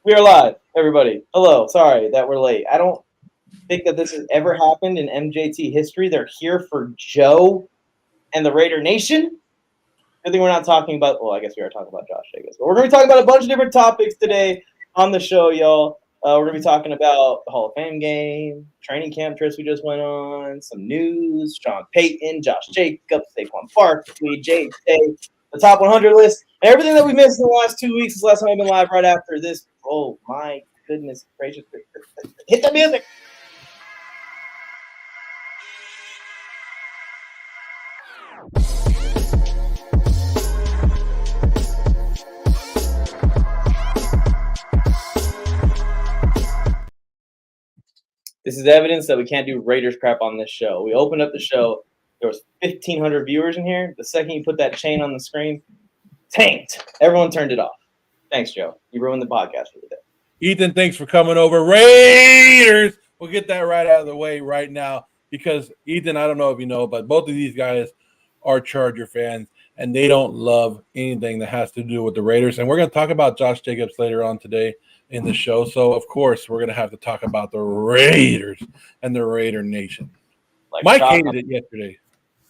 We are live, everybody. Hello. Sorry that we're late. I don't think that this has ever happened in MJT history. They're here for Joe and the Raider Nation. I think we're not talking about, well, I guess we are talking about Josh Jacobs. But we're going to be talking about a bunch of different topics today on the show, y'all. We're going to be talking about the Hall of Fame game, training camp trips we just went on, some news, Sean Payton, Josh Jacobs, Saquon Barkley, Jay, the top 100 list, and everything that we missed in the last 2 weeks. This last time I've been live right after this. Oh, my goodness gracious. Hit the music. This is evidence that we can't do Raiders crap on this show. We opened up the show. There was 1,500 viewers in here. The second you put that chain on the screen, tanked. Everyone turned it off. Thanks, Joe. You ruined the podcast for the day. Ethan, thanks for coming over. Raiders! We'll get that right out of the way right now because, Ethan, I don't know if you know, but both of these guys are Charger fans, and they don't love anything that has to do with the Raiders. And we're going to talk about Josh Jacobs later on today in the show. So, of course, we're going to have to talk about the Raiders and the Raider Nation. Mike hated it yesterday.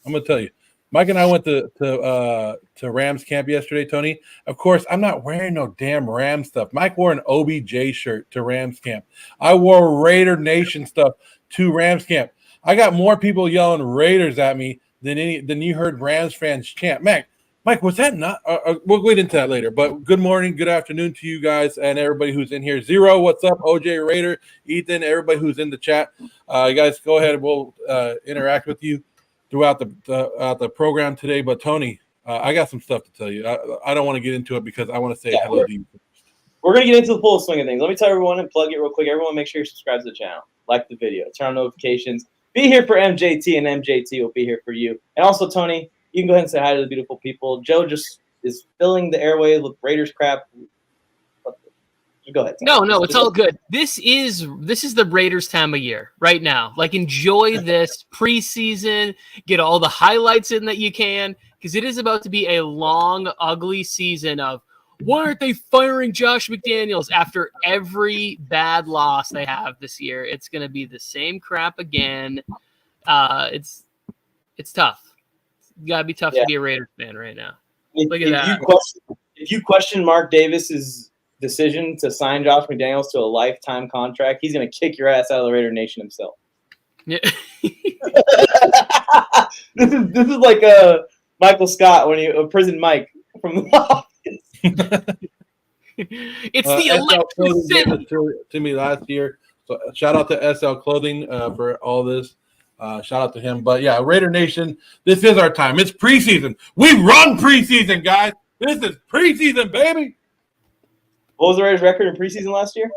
I'm going to tell you. Mike and I went to Rams camp yesterday, Tony. Of course, I'm not wearing no damn Rams stuff. Mike wore an OBJ shirt to Rams camp. I wore Raider Nation stuff to Rams camp. I got more people yelling Raiders at me than you heard Rams fans chant. Mike, was that not? We'll get into that later. But good morning, good afternoon to you guys and everybody who's in here. Zero, what's up? OJ Raider, Ethan, everybody who's in the chat. You guys go ahead. We'll interact with you throughout the program today. But Tony, I got some stuff to tell you. I don't want to get into it because I want to say hello to you. We're going to get into the full swing of things. Let me tell everyone and plug it real quick. Everyone make sure you subscribe to the channel, like the video, turn on notifications. Be here for MJT, and MJT will be here for you. And also, Tony, you can go ahead and say hi to the beautiful people. Joe just is filling the airways with Raiders crap. Go ahead. No, it's all good. This is the Raiders time of year right now. Like, enjoy this preseason, get all the highlights in that you can, because it is about to be a long, ugly season of why aren't they firing Josh McDaniels after every bad loss they have this year? It's going to be the same crap again. It's tough. You got to be tough to be a Raiders fan right now. Look at that. If you question Mark Davis's decision to sign Josh McDaniels to a lifetime contract, he's going to kick your ass out of the Raider Nation himself. Yeah. This is like Michael Scott when a prison Mike from the office. It's the electric to me last year. So shout out to SL Clothing for all this. Shout out to him. But yeah, Raider Nation, this is our time. It's preseason. We run preseason, guys. This is preseason, baby. What was the Raiders' record in preseason last year?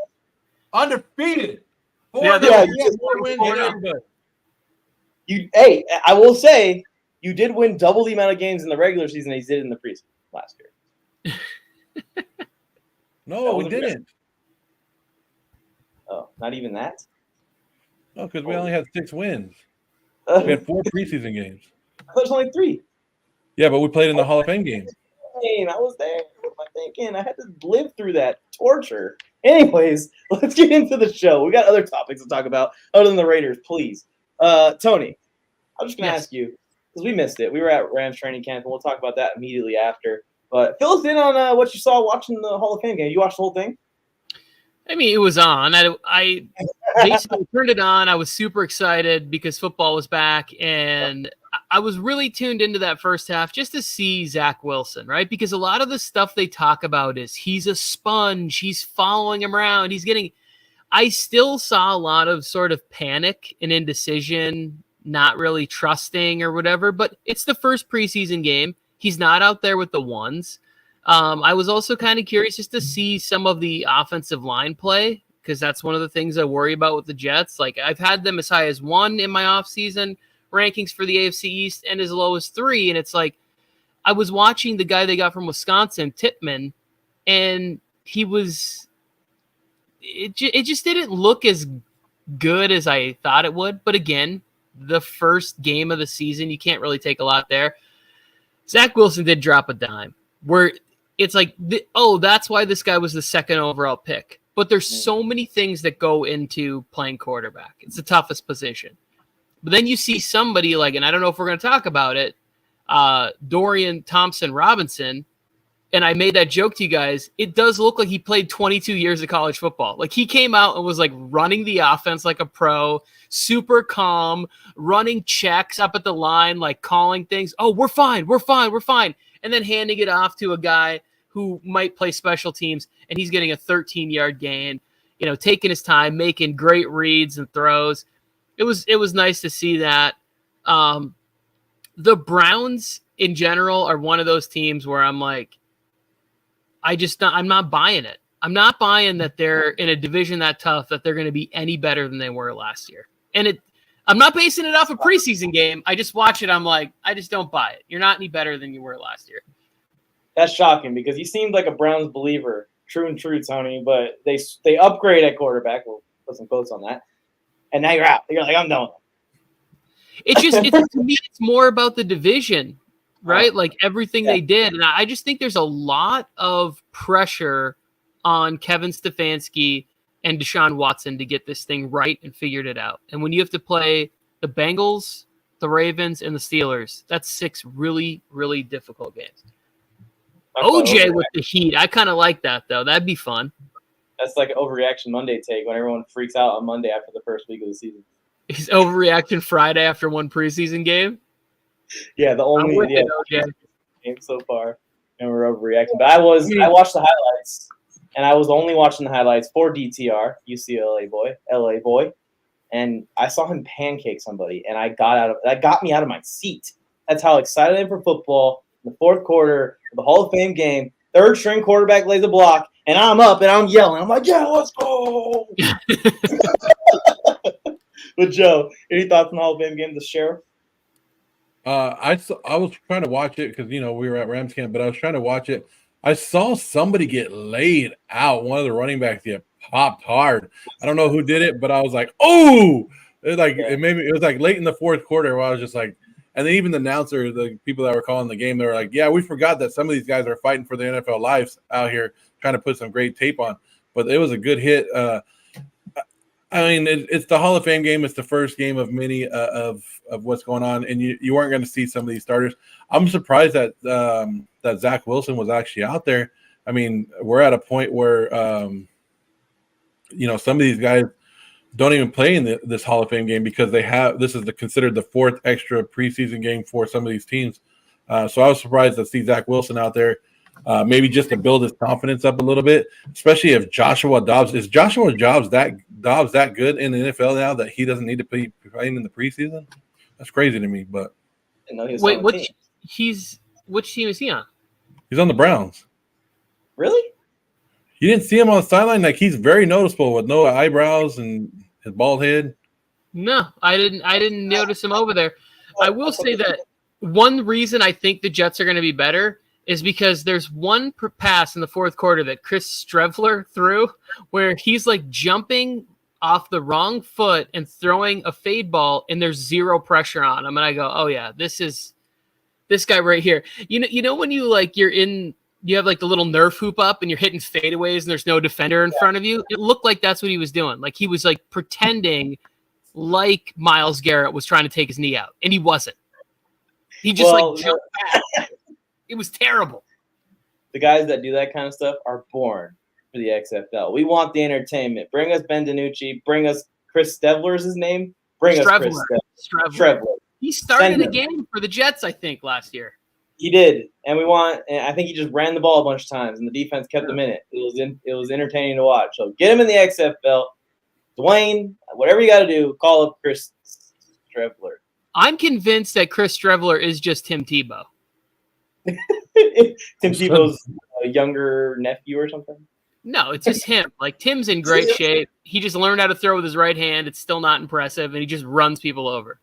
Undefeated. Four wins. I will say, you did win double the amount of games in the regular season that you did in the preseason last year. No, we didn't. Oh, not even that? No, because we only had 6 wins. We had 4 preseason games. I thought it was only 3. Yeah, but we played in the Hall of Fame games. I was there. What am I thinking? I had to live through that torture. Anyways, let's get into the show. We got other topics to talk about other than the Raiders, please. Tony, I'm just going to ask you, because we missed it. We were at Rams training camp, and we'll talk about that immediately after. But fill us in on what you saw watching the Hall of Fame game. You watched the whole thing? I mean, it was on. I basically turned it on. I was super excited because football was back, and I was really tuned into that first half just to see Zach Wilson, right? Because a lot of the stuff they talk about is he's a sponge. He's following him around. I still saw a lot of sort of panic and indecision, not really trusting or whatever, but it's the first preseason game. He's not out there with the ones. I was also kind of curious just to see some of the offensive line play, because that's one of the things I worry about with the Jets. Like, I've had them as high as 1 in my offseason rankings for the AFC East and as low as 3. And it's like, I was watching the guy they got from Wisconsin, Tippmann, and it just didn't look as good as I thought it would. But again, the first game of the season, you can't really take a lot there. Zach Wilson did drop a dime where it's like, that's why this guy was the second overall pick. but there's so many things that go into playing quarterback. It's the toughest position. But then you see somebody like, and I don't know if we're going to talk about it, Dorian Thompson-Robinson, and I made that joke to you guys. It does look like he played 22 years of college football. Like, he came out and was like running the offense like a pro, super calm, running checks up at the line, like calling things. Oh, we're fine. And then handing it off to a guy who might play special teams, and he's getting a 13-yard gain, taking his time, making great reads and throws. It was nice to see that. The Browns in general are one of those teams where I'm like, I'm not buying it. I'm not buying that they're in a division that tough that they're going to be any better than they were last year. And I'm not basing it off a preseason game. I just watch it. I'm like, I just don't buy it. You're not any better than you were last year. That's shocking because you seemed like a Browns believer. True and true, Tony. But they upgrade at quarterback. We'll put some quotes on that. And now you're out. You're like, I'm done. To me, it's more about the division, right? Like everything they did. And I just think there's a lot of pressure on Kevin Stefanski and Deshaun Watson to get this thing right and figured it out. And when you have to play the Bengals, the Ravens, and the Steelers, that's 6 really, really difficult games. OJ with the Heat. I kind of like that, though. That'd be fun. That's like an overreaction Monday take when everyone freaks out on Monday after the first week of the season. He's overreacting Friday after one preseason game? Yeah, the only game so far. And we're overreacting. But I watched the highlights, and I was only watching the highlights for DTR, UCLA boy, LA boy. And I saw him pancake somebody, and that got me out of my seat. That's how excited I am for football. In the fourth quarter of the Hall of Fame game, third string quarterback lays a block, and I'm up and I'm yelling. I'm like, yeah, let's go. But Joe, any thoughts on the Hall of Fame game to share? I was trying to watch it because we were at Rams camp, but I was trying to watch it. I saw somebody get laid out. One of the running backs get popped hard. I don't know who did it, but I was like, oh! It was like late in the fourth quarter where I was just like, and then even the announcer, the people that were calling the game, they were like, yeah, we forgot that some of these guys are fighting for their NFL lives out here, trying to put some great tape on. But it was a good hit. It's the Hall of Fame game. It's the first game of many of what's going on, and you weren't going to see some of these starters. I'm surprised that that Zach Wilson was actually out there. I mean, we're at a point where some of these guys don't even play in this Hall of Fame game because this is considered the 4th extra preseason game for some of these teams. So I was surprised to see Zach Wilson out there. Maybe just to build his confidence up a little bit, especially if Joshua Dobbs is that good in the NFL now that he doesn't need to be playing in the preseason. That's crazy to me. But wait, which team is he on? He's on the Browns. Really? You didn't see him on the sideline? Like, he's very noticeable with no eyebrows and his bald head. No, I didn't notice him over there. I will say that one reason I think the Jets are going to be better is because there's one pass in the fourth quarter that Chris Streveler threw where he's like jumping off the wrong foot and throwing a fade ball, and there's zero pressure on him. And I go, oh yeah, this is this guy right here. You know when you have like the little Nerf hoop up and you're hitting fadeaways and there's no defender in front of you? It looked like that's what he was doing. Like he was like pretending like Myles Garrett was trying to take his knee out, and he wasn't. He just jumped back. It was terrible. The guys that do that kind of stuff are born for the XFL. We want the entertainment. Bring us Ben DiNucci. Bring us Chris Streveler is his name. Bring us Chris Streveler. He started a game for the Jets, I think, last year. He did, and I think he just ran the ball a bunch of times, and the defense kept him in it. It was entertaining to watch. So get him in the XFL. Dwayne, whatever you got to do, call up Chris Streveler. I'm convinced that Chris Streveler is just Tim Tebow. Tim Tebow's younger nephew or something? No, it's just him. Like, Tim's in great shape. He just learned how to throw with his right hand. It's still not impressive, and he just runs people over.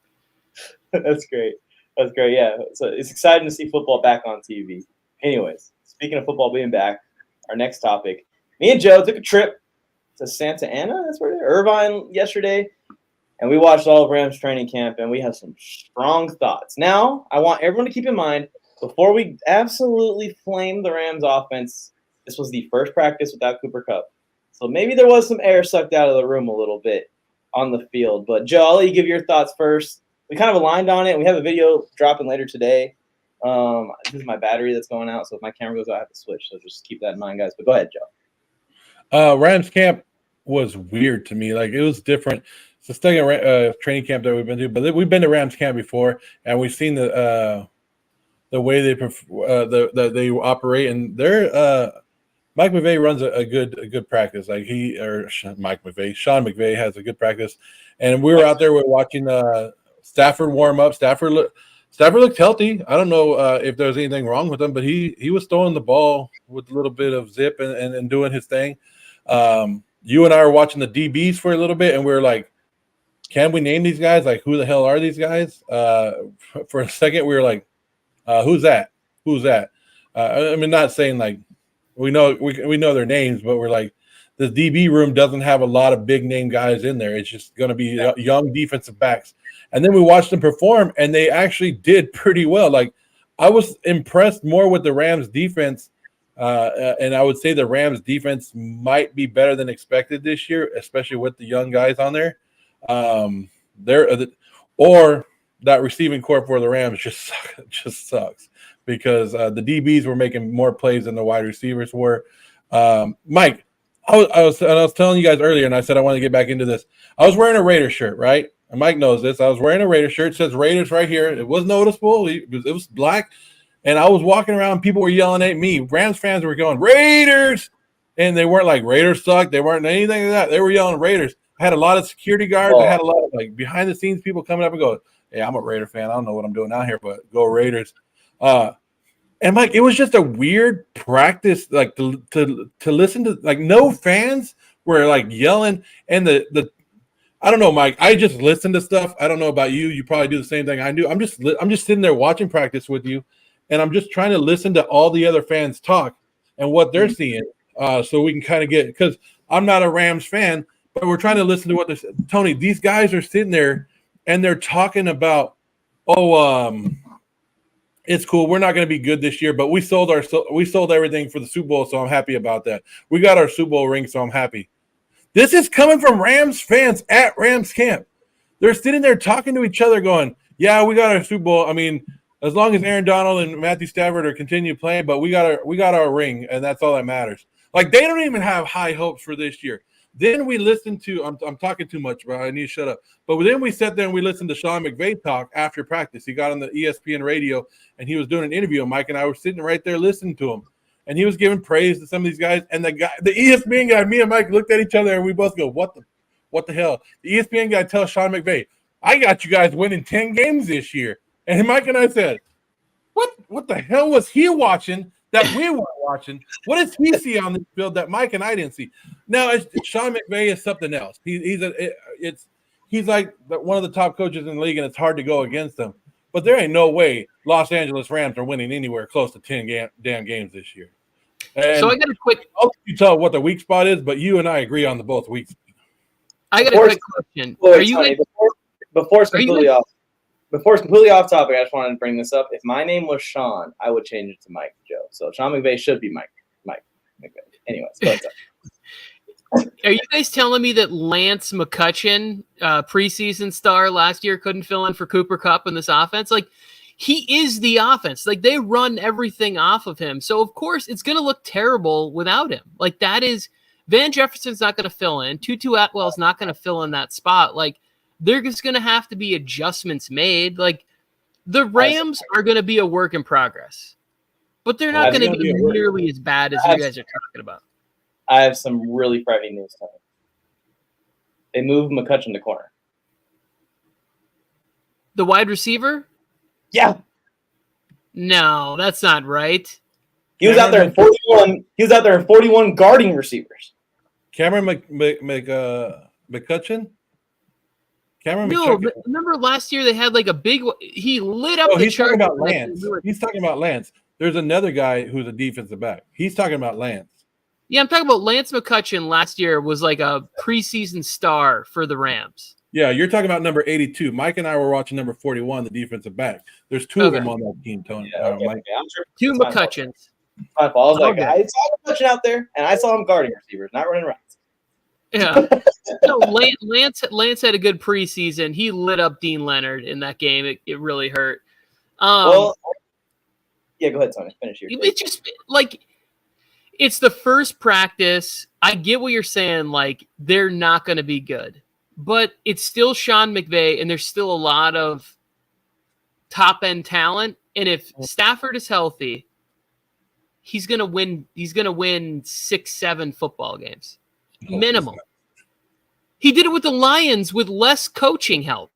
That's great. Yeah. So it's exciting to see football back on TV. Anyways, speaking of football being back, our next topic. Me and Joe took a trip to Santa Ana, that's where Irvine yesterday, and we watched all of Rams training camp, and we have some strong thoughts. Now, I want everyone to keep in mind, before we absolutely flame the Rams offense, this was the first practice without Cooper Kupp. So maybe there was some air sucked out of the room a little bit on the field. But Joe, I'll let you give your thoughts first. We kind of aligned on it. We have a video dropping later today. This is my battery that's going out, so if my camera goes out, I have to switch. So just keep that in mind, guys. But go ahead, Joe. Rams camp was weird to me. Like, it was different. It's the second training camp that we've been to, but we've been to Rams camp before, and we've seen the way they operate, and they're Mike McVay runs a good practice. Like Sean McVay has a good practice, and we were out there. We're watching Stafford warm up. Stafford looked healthy. I don't know if there was anything wrong with him, but he was throwing the ball with a little bit of zip and doing his thing. You and I were watching the DBs for a little bit, and we were like, can we name these guys? Like, who the hell are these guys? For a second, we were like, who's that? Who's that? I mean, not saying like we know their names, but we're like, the DB room doesn't have a lot of big name guys in there. It's just going to be young defensive backs. And then we watched them perform, and they actually did pretty well. Like, I was impressed more with the Rams defense, and I would say the Rams defense might be better than expected this year, especially with the young guys on there. Or that receiving corps for the Rams just sucks because the DBs were making more plays than the wide receivers were. Mike, I was telling you guys earlier, and I said I wanted to get back into this. I was wearing a Raiders shirt, right? And Mike knows this. I was wearing a Raiders shirt. It says Raiders right here. It was noticeable. It was black. And I was walking around. People were yelling at me. Rams fans were going, Raiders! And they weren't like, Raiders suck. They weren't anything like that. They were yelling Raiders. I had a lot of security guards. I had a lot of like behind-the-scenes people coming up and go, hey, I'm a Raider fan. I don't know what I'm doing out here, but go Raiders. And Mike, it was just a weird practice, like to listen to, like, no fans were like yelling. And the I don't know, Mike. I just listen to stuff. I don't know about you. You probably do the same thing I do. I'm just sitting there watching practice with you, and I'm just trying to listen to all the other fans talk and what they're seeing, so we can kind of get, because I'm not a Rams fan, but we're trying to listen to what they're saying. Tony, these guys are sitting there and they're talking about, it's cool. We're not going to be good this year, but we sold everything for the Super Bowl, so I'm happy about that. We got our Super Bowl ring, so I'm happy. This is coming from Rams fans at Rams camp. They're sitting there talking to each other going, yeah, we got our Super Bowl. I mean, as long as Aaron Donald and Matthew Stafford are continue playing, but we got our ring, and that's all that matters. Like, they don't even have high hopes for this year. Then we listened to, I'm talking too much, bro. I need to shut up. But then we sat there and we listened to Sean McVay talk after practice. He got on the ESPN radio, and he was doing an interview. Mike and I were sitting right there listening to him. And he was giving praise to some of these guys. And the ESPN guy, me and Mike looked at each other, and we both go, what the hell? The ESPN guy tells Sean McVay, I got you guys winning 10 games this year. And Mike and I said, what the hell was he watching that we weren't watching? What does he see on this field that Mike and I didn't see? Now, Sean McVay is something else. He's like one of the top coaches in the league, and it's hard to go against him. But there ain't no way Los Angeles Rams are winning anywhere close to 10 damn games this year. And so I got a quick. I'll let you tell what the weak spot is, but you and I agree on the both weak spots. I got a quick question. Before it's completely off topic, I just wanted to bring this up. If my name was Sean, I would change it to Mike Joe. So Sean McVay should be Mike McVay. Anyways, go ahead. Are you guys telling me that Lance McCutcheon, preseason star last year, couldn't fill in for Cooper Kupp in this offense? Like, he is the offense. Like, they run everything off of him. So, of course, it's going to look terrible without him. Like, that is – Van Jefferson's not going to fill in. Tutu Atwell's not going to fill in that spot. Like, there's going to have to be adjustments made. Like, the Rams are going to be a work in progress. But they're not going to be nearly as bad as you guys are talking about. I have some really frightening news coming. They moved McCutcheon to corner. The wide receiver? Yeah. No, that's not right. He was out there in 41. He was out there in 41 guarding receivers. Cameron McCutcheon? No, but remember last year they had like a big. He lit up. He's talking about Lance. He's talking about Lance. There's another guy who's a defensive back. He's talking about Lance. Yeah, I'm talking about Lance McCutcheon. Last year was like a preseason star for the Rams. Yeah, you're talking about number 82. Mike and I were watching number 41, the defensive back. There's two of them on that team, Tony. Mike. I'm sure two McCutcheons. My fault. I was like, I saw McCutcheon out there, and I saw him guarding receivers, not running routes. Yeah. No, Lance had a good preseason. He lit up Dean Leonard in that game. It really hurt. Well, yeah, go ahead, Tony. Finish your take. It's just like it's the first practice. I get what you're saying. Like they're not going to be good, but it's still Sean McVay, and there's still a lot of top end talent. And if Stafford is healthy, he's going to win. He's going to win 6-7 football games minimum. He did it with the Lions with less coaching help.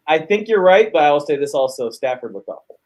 I think you're right, but I will say this also: Stafford looked awful.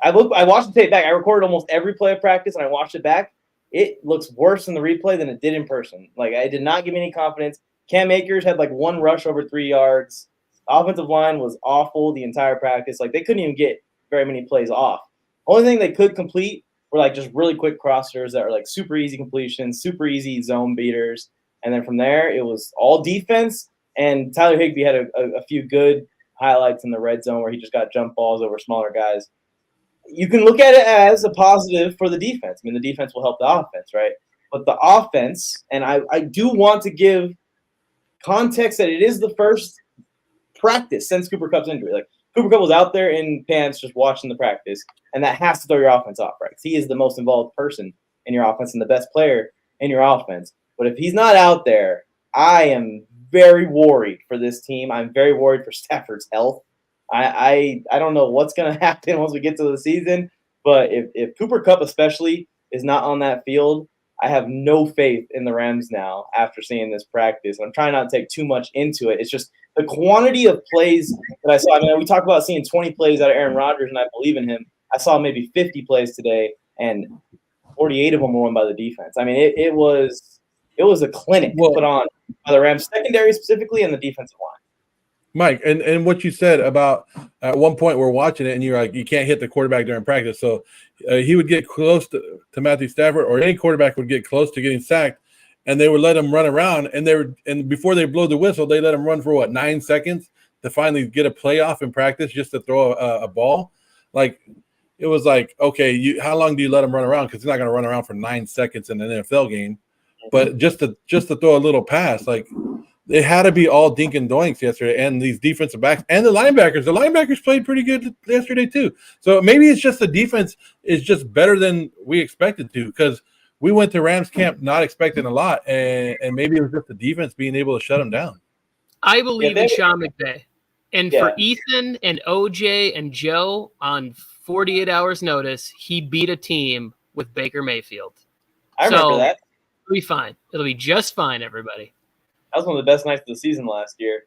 I watched the tape back. I recorded almost every play of practice, and I watched it back. It looks worse in the replay than it did in person. Like, it did not give me any confidence. Cam Akers had like one rush over 3 yards. The offensive line was awful the entire practice. Like, they couldn't even get very many plays off. Only thing they could complete were like just really quick crossers that are like super easy completions, super easy zone beaters. And then from there, it was all defense. And Tyler Higbee had a few good highlights in the red zone where he just got jump balls over smaller guys. You can look at it as a positive for the defense. I mean, the defense will help the offense, right? But the offense, and I do want to give context that it is the first practice since Cooper Kupp's injury. Like, Cooper Kupp was out there in pants just watching the practice, and that has to throw your offense off, right? Because he is the most involved person in your offense and the best player in your offense. But if he's not out there, I am very worried for this team. I'm very worried for Stafford's health. I don't know what's going to happen once we get to the season, but if Cooper Kupp especially is not on that field, I have no faith in the Rams now after seeing this practice. I'm trying not to take too much into it. It's just the quantity of plays that I saw. I mean, we talk about seeing 20 plays out of Aaron Rodgers, and I believe in him. I saw maybe 50 plays today, and 48 of them were won by the defense. I mean, it was a clinic put on by the Rams secondary specifically and the defensive line. Mike, and what you said about at one point we're watching it and you're like, you can't hit the quarterback during practice. So he would get close to Matthew Stafford, or any quarterback would get close to getting sacked, and they would let him run around. And before they blow the whistle, they let him run for 9 seconds to finally get a playoff in practice just to throw a ball. Like, it was like, okay, how long do you let him run around? Because he's not going to run around for 9 seconds in an NFL game. But just to throw a little pass, like, it had to be all dink and doinks yesterday, and these defensive backs and the linebackers. The linebackers played pretty good yesterday too. So maybe it's just the defense is just better than we expected to, because we went to Rams camp not expecting a lot, and maybe it was just the defense being able to shut them down. I believe in Sean McVay. And for Ethan and OJ and Joe, on 48 hours notice, he beat a team with Baker Mayfield. I remember that. It'll be fine. It'll be just fine, everybody. That was one of the best nights of the season last year.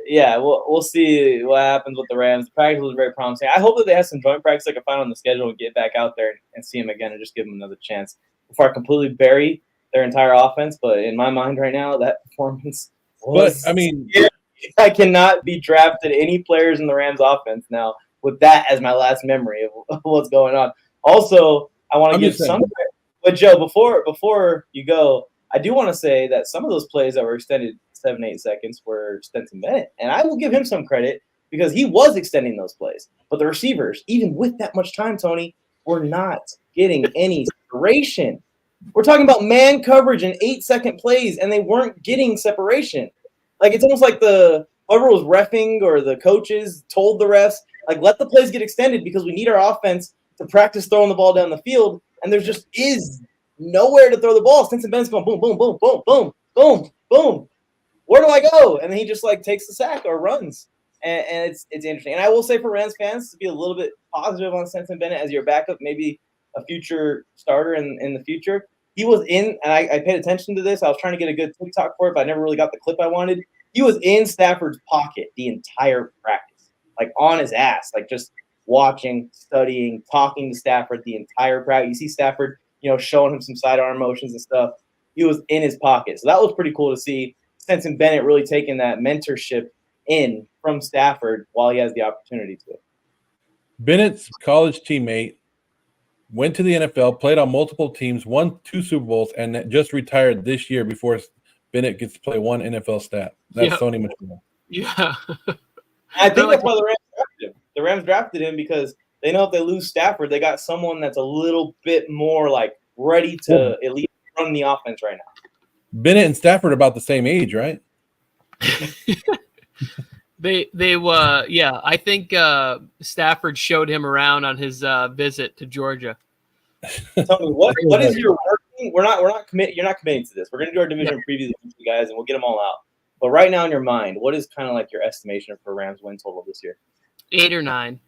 Yeah, we'll see what happens with the Rams. The practice was very promising. I hope that they have some joint practice I can find on the schedule and get back out there and see them again and just give them another chance before I completely bury their entire offense. But in my mind right now, that performance was – But, I mean – I cannot be drafted any players in the Rams offense now with that as my last memory of what's going on. Also, I want to give some – but, Joe, before you go – I do want to say that some of those plays that were extended 7-8 seconds were Stetson Bennett. And I will give him some credit because he was extending those plays. But the receivers, even with that much time, Tony, were not getting any separation. We're talking about man coverage and 8-second plays, and they weren't getting separation. Like, it's almost like whoever was reffing or the coaches told the refs, like, let the plays get extended because we need our offense to practice throwing the ball down the field. And there just is nowhere to throw the ball. Stetson Bennett's going boom, boom, boom, boom, boom, boom, boom. Where do I go? And then he just like takes the sack or runs. And it's interesting. And I will say for Rams fans to be a little bit positive on Stetson Bennett as your backup, maybe a future starter in the future. He was in, and I paid attention to this. I was trying to get a good TikTok for it, but I never really got the clip I wanted. He was in Stafford's pocket the entire practice, like on his ass, like just watching, studying, talking to Stafford the entire practice. You see Stafford, showing him some sidearm motions and stuff. He was in his pocket. So that was pretty cool to see Stetson Bennett really taking that mentorship in from Stafford while he has the opportunity to. Bennett's college teammate went to the NFL, played on multiple teams, won 2 Super Bowls, and just retired this year before Bennett gets to play 1 NFL stat. That's Sony Michel. Yeah. I think that's why the Rams drafted him. The Rams drafted him because they know if they lose Stafford, they got someone that's a little bit more like ready to at least running the offense right now. Bennett and Stafford are about the same age, right? I think Stafford showed him around on his visit to Georgia. Tell me what is your working? You're not committing to this. We're gonna do our division previews with you guys, and we'll get them all out. But right now in your mind, what is kind of like your estimation for Rams win total this year? 8 or 9.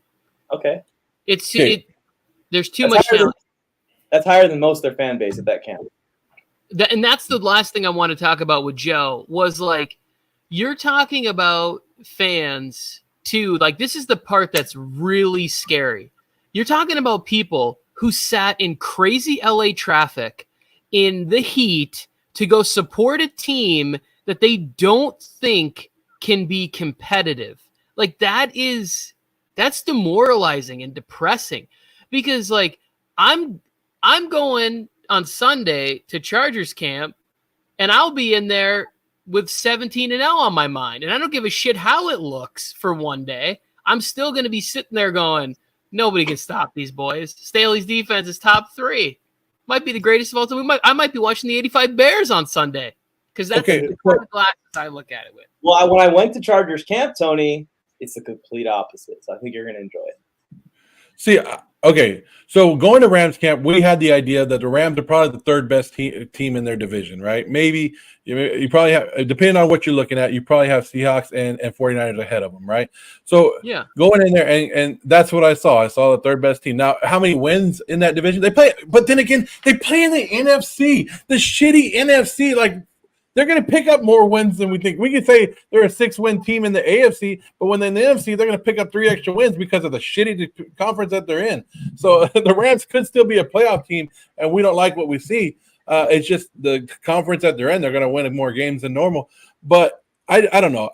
Okay. There's too much talent. That's higher than most of their fan base at that camp. And that's the last thing I want to talk about with Joe was like, you're talking about fans too. Like, this is the part that's really scary. You're talking about people who sat in crazy LA traffic in the heat to go support a team that they don't think can be competitive. Like, that's demoralizing and depressing, because like I'm going on Sunday to Chargers camp, and I'll be in there with 17-0 on my mind, and I don't give a shit how it looks for one day. I'm still going to be sitting there going, nobody can stop these boys. Staley's defense is top 3. Might be the greatest of all time. I might be watching the 85 Bears on Sunday, because that's the glasses I look at it with. Well, when I went to Chargers camp, Tony, it's the complete opposite. So I think you're going to enjoy it. See, okay, so going to Rams camp, we had the idea that the Rams are probably the third best team in their division, right? Maybe you probably have, depending on what you're looking at, you probably have Seahawks and 49ers ahead of them, right? So going in there, and that's what I saw. I saw the third best team. Now, how many wins in that division? They play, but then again, they play in the NFC, the shitty NFC, like, they're going to pick up more wins than we think. We could say they're a 6-win team in the AFC, but when they're in the NFC, they're going to pick up 3 extra wins because of the shitty conference that they're in. So the Rams could still be a playoff team, and we don't like what we see. It's just the conference that they're in, they're going to win more games than normal. But I don't know.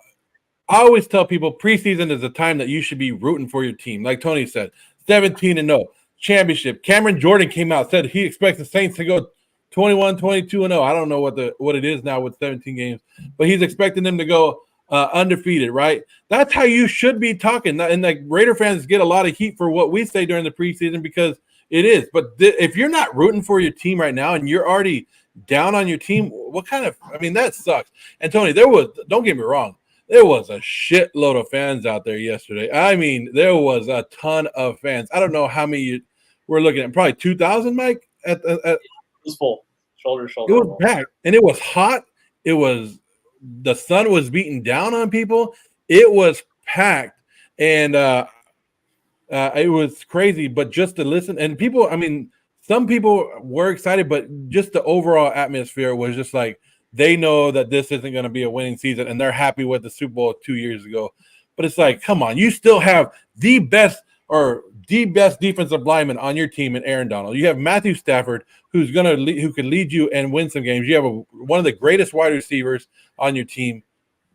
I always tell people preseason is a time that you should be rooting for your team. Like Tony said, 17-0, championship. Cameron Jordan came out, said he expects the Saints to go 21, 22-0. I don't know what it is now with 17 games, but he's expecting them to go undefeated, right? That's how you should be talking. And like Raider fans get a lot of heat for what we say during the preseason because it is. But if you're not rooting for your team right now and you're already down on your team, that sucks. And Tony, don't get me wrong, there was a shitload of fans out there yesterday. I mean, there was a ton of fans. I don't know how many we're looking at. Probably 2,000, Mike, at it was full, shoulder to shoulder. It was packed, and it was hot. The sun was beating down on people. It was packed, and it was crazy. But just to listen, and people, some people were excited, but just the overall atmosphere was just like they know that this isn't going to be a winning season, and they're happy with the Super Bowl 2 years ago. But it's like, come on, you still have the best defensive lineman on your team in Aaron Donald. You have Matthew Stafford, who could lead you and win some games. You have one of the greatest wide receivers on your team.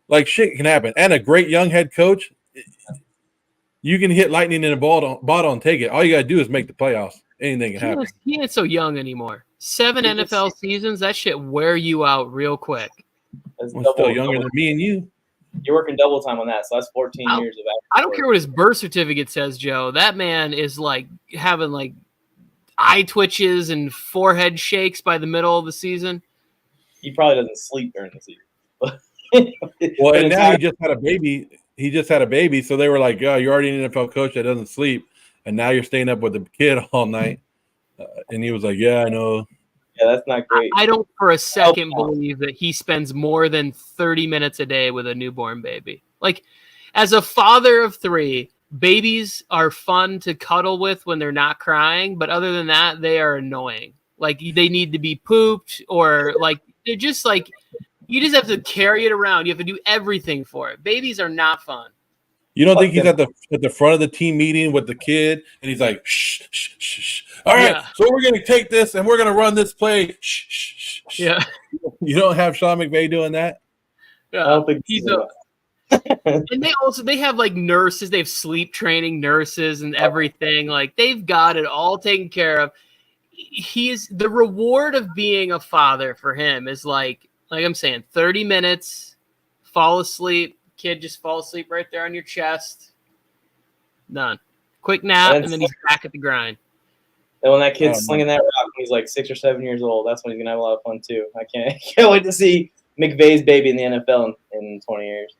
Like, shit can happen. And a great young head coach. You can hit lightning in a bottle and take it. All you got to do is make the playoffs. Anything can happen. He ain't so young anymore. 7 NFL seasons, that shit wear you out real quick. I'm still younger than me and you. You're working double time on that, so that's 14 years of action. I don't care what his birth certificate says, Joe. That man is like having like eye twitches and forehead shakes by the middle of the season. He probably doesn't sleep during the season. Well, and now he just had a baby. So they were like, "Oh, you're already an NFL coach that doesn't sleep, and now you're staying up with the kid all night." And he was like, "Yeah, I know." Yeah, that's not great. I don't for a second believe that he spends more than 30 minutes a day with a newborn baby. Like, as a father of 3, babies are fun to cuddle with when they're not crying, but other than that, they are annoying. Like, they need to be pooped, or like they're just like, you just have to carry it around. You have to do everything for it. Babies are not fun. You don't think he's at the front of the team meeting with the kid, and he's like, shh, shh, shh, shh. All right, so we're going to take this, and we're going to run this play. Shh, shh, shh. Yeah. You don't have Sean McVay doing that? Yeah. I don't think he's and they have like nurses. They have sleep training nurses and everything. Like, they've got it all taken care of. The reward of being a father for him is like I'm saying, 30 minutes, fall asleep. Kid just fall asleep right there on your chest. None. Quick nap, and then he's back at the grind. And when that kid's slinging that rock, he's like 6 or 7 years old. That's when he's gonna have a lot of fun too. I can't wait to see McVay's baby in the NFL in 20 years.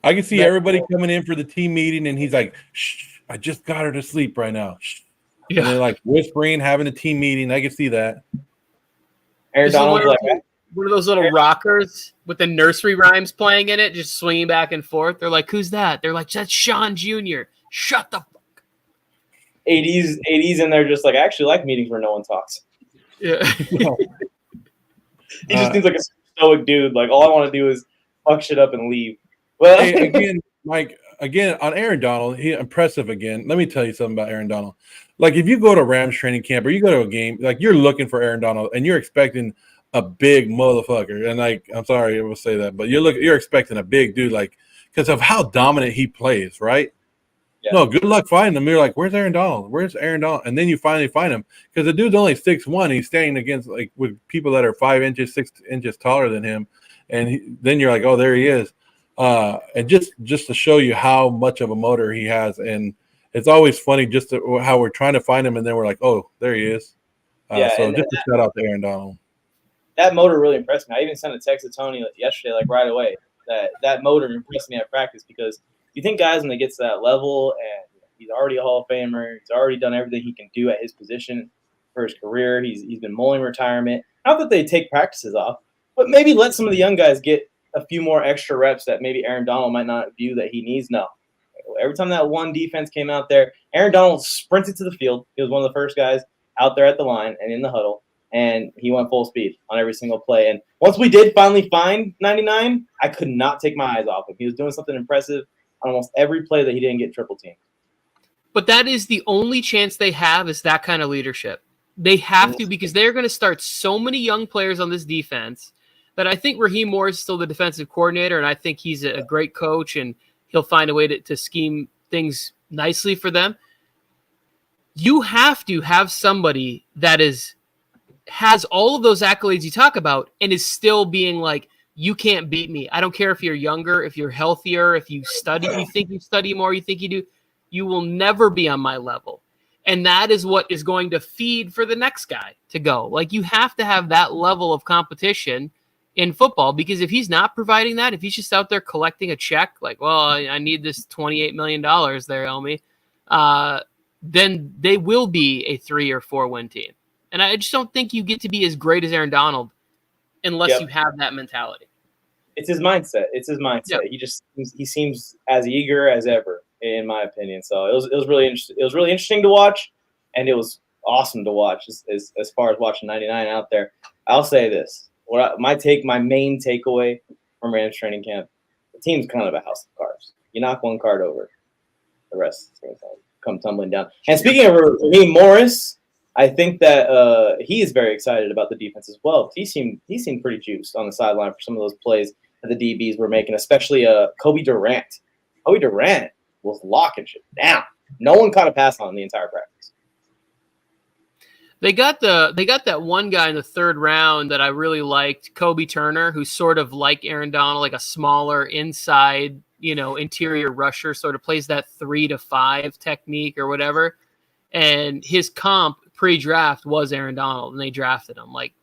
I can see everybody coming in for the team meeting, and he's like, "Shh, I just got her to sleep right now." Shh. Yeah. And they're like whispering, having a team meeting. I can see that. Aaron Donald's like, one of those little rockers with the nursery rhymes playing in it, just swinging back and forth. They're like, "Who's that?" They're like, "That's Sean Jr. Shut the fuck." 80s, and they're just like, I actually like meetings where no one talks. Yeah. He just seems like a stoic dude. Like, all I want to do is fuck shit up and leave. Well, Hey, again, Mike, on Aaron Donald, he impressive again. Let me tell you something about Aaron Donald. Like, if you go to Rams training camp or you go to a game, like, you're looking for Aaron Donald and you're expecting a big motherfucker. And, like, I'm sorry I will say that, but you're expecting a big dude, like, because of how dominant he plays, right? Yeah. No, good luck finding him. You're like, where's Aaron Donald? Where's Aaron Donald? And then you finally find him because the dude's only 6'1". He's standing against, like, with people that are 5 inches, 6 inches taller than him. And then you're like, oh, there he is. And just to show you how much of a motor he has. And it's always funny how we're trying to find him. And then we're like, oh, there he is. So just a shout out to Aaron Donald. That motor really impressed me. I even sent a text to Tony yesterday, like right away, that motor impressed me at practice because you think guys when they get to that level and he's already a Hall of Famer, he's already done everything he can do at his position for his career. He's been mulling retirement. Not that they take practices off, but maybe let some of the young guys get a few more extra reps that maybe Aaron Donald might not view that he needs now. Every time that one defense came out there, Aaron Donald sprinted to the field. He was one of the first guys out there at the line and in the huddle, and he went full speed on every single play. And once we did finally find 99, I could not take my eyes off him. He was doing something impressive on almost every play that he didn't get triple teamed. But that is the only chance they have is that kind of leadership. They have to because they're going to start so many young players on this defense that I think Raheem Morris is still the defensive coordinator, and I think he's a great coach, and he'll find a way to scheme things nicely for them. You have to have somebody that has all of those accolades you talk about and is still being like, you can't beat me. I don't care if you're younger, if you're healthier, if you study, you think you study more, you think you do. You will never be on my level. And that is what is going to feed for the next guy to go. Like, you have to have that level of competition in football, because if he's not providing that, if he's just out there collecting a check, like, well, I need this $28 million there, Elmy, then they will be a 3 or 4 win team. And I just don't think you get to be as great as Aaron Donald unless you have that mentality. It's his mindset. Yep. He seems as eager as ever, in my opinion. So it was really interesting. It was really interesting to watch, and it was awesome to watch as far as watching 99 out there. I'll say this: my main takeaway from Rams training camp, the team's kind of a house of cards. You knock one card over, the rest is going to come tumbling down. And speaking of Raheem Morris, I think that he is very excited about the defense as well. He seemed pretty juiced on the sideline for some of those plays that the DBs were making, especially Kobe Durant. Kobe Durant was locking shit down. No one caught a pass on him the entire practice. They got that one guy in the 3rd round that I really liked, Kobe Turner, who's sort of like Aaron Donald, like a smaller inside, interior rusher, sort of plays that 3 to 5 technique or whatever. And his comp pre-draft was Aaron Donald, and they drafted him. Like,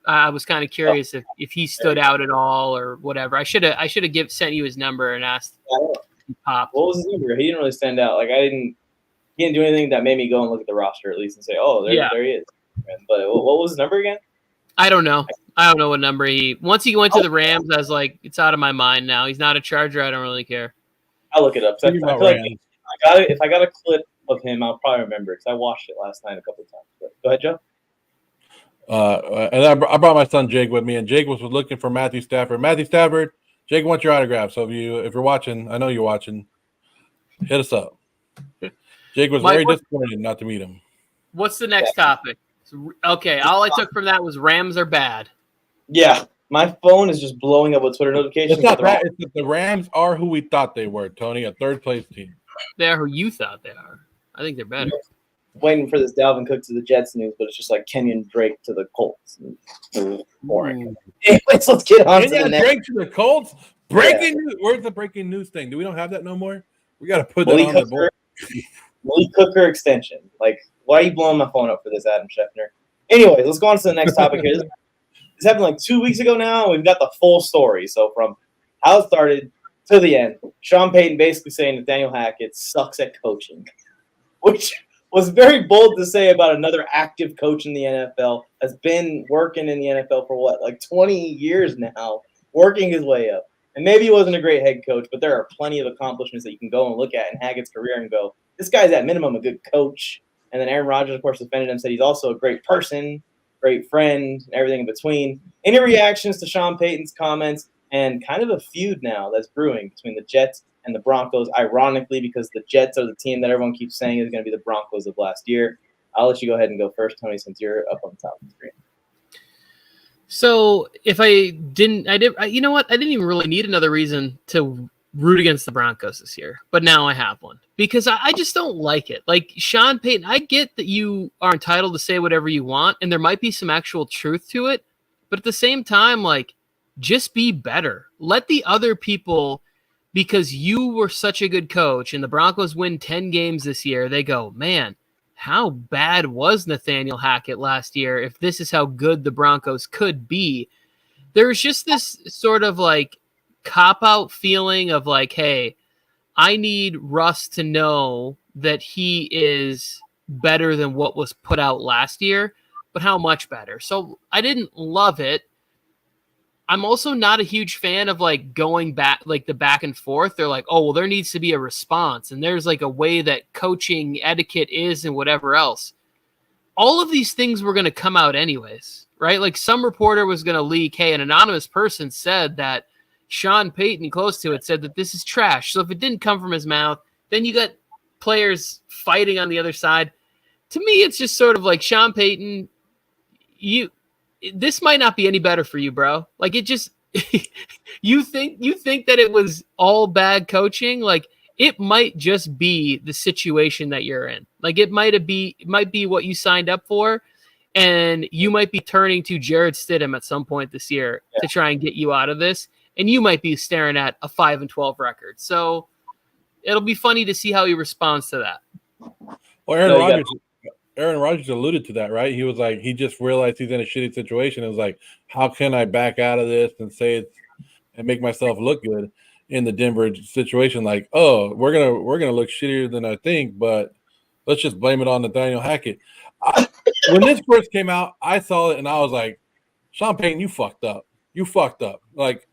I was kind of curious if he stood out at all or whatever. I should have sent you his number and asked. Pop. What was his number? He didn't really stand out. Like, he didn't do anything that made me go and look at the roster at least and say, oh, there he is. But what was his number again? I don't know. I don't know what number once he went to the Rams, I was like, it's out of my mind now. He's not a Charger. I don't really care. I'll look it up. I feel like if I got a clip of him, I'll probably remember because I watched it last night a couple of times. But go ahead, Joe. And I brought my son Jake with me, and Jake was looking for Matthew Stafford. Matthew Stafford, Jake wants your autograph. So if you're watching, I know you're watching, hit us up. Jake was very disappointed not to meet him. What's the next topic? Okay, all I took from that was Rams are bad. Yeah, my phone is just blowing up with Twitter notifications. It's not that. It's that the Rams are who we thought they were, Tony, a 3rd place team. They're who you thought they are. I think they're better. Waiting for this Dalvin Cook to the Jets news, but it's just like Kenyon Drake to the Colts. Boring. Anyways, let's get on to the next. Drake to the Colts? Breaking news. Where's the breaking news thing? Do we don't have that no more? We got to put that on the board. Malik Hooker extension. Like, why are you blowing my phone up for this, Adam Schefter? Anyways, let's go on to the next topic here. This happened like 2 weeks ago now. We've got the full story. So from how it started to the end, Sean Payton basically saying Nathaniel Hackett sucks at coaching, which was very bold to say about another active coach in the NFL, has been working in the NFL for what, like 20 years now, working his way up. And maybe he wasn't a great head coach, but there are plenty of accomplishments that you can go and look at in Hackett's career and go, this guy's at minimum a good coach. And then Aaron Rodgers, of course, defended him, said he's also a great person, great friend, and everything in between. Any reactions to Sean Payton's comments and kind of a feud now that's brewing between the Jets and the Broncos, ironically, because the Jets are the team that everyone keeps saying is going to be the Broncos of last year. I'll let you go ahead and go first, Tony, since you're up on top of the screen. So if you know what? I didn't even really need another reason to root against the Broncos this year, but now I have one because I just don't like it. Like Sean Payton, I get that you are entitled to say whatever you want, and there might be some actual truth to it, but at the same time, like, just be better. Let the other people, because you were such a good coach and the Broncos win 10 games this year, they go, man, how bad was Nathaniel Hackett last year if this is how good the Broncos could be? There's just this sort of like cop-out feeling of like, hey, I need Russ to know that he is better than what was put out last year, but how much better? So I didn't love it. I'm also not a huge fan of like going back, like the back and forth. They're like, oh, well, there needs to be a response. And there's like a way that coaching etiquette is and whatever else. All of these things were going to come out anyways, right? Like some reporter was going to leak, hey, an anonymous person said that Sean Payton, close to it, said that this is trash. So if it didn't come from his mouth, then you got players fighting on the other side. To me, it's just sort of like, Sean Payton, this might not be any better for you, bro. Like it just, you think that it was all bad coaching. Like it might just be the situation that you're in. Like it might be what you signed up for. And you might be turning to Jared Stidham at some point this year to try and get you out of this. And you might be staring at a 5-12 record. So it'll be funny to see how he responds to that. Well, Aaron Rodgers alluded to that, right? He was like, he just realized he's in a shitty situation. It was like, how can I back out of this and say it and make myself look good in the Denver situation? Like, oh, we're gonna look shittier than I think, but let's just blame it on Nathaniel Hackett. When this first came out, I saw it and I was like, Sean Payton, you fucked up. You fucked up. Like,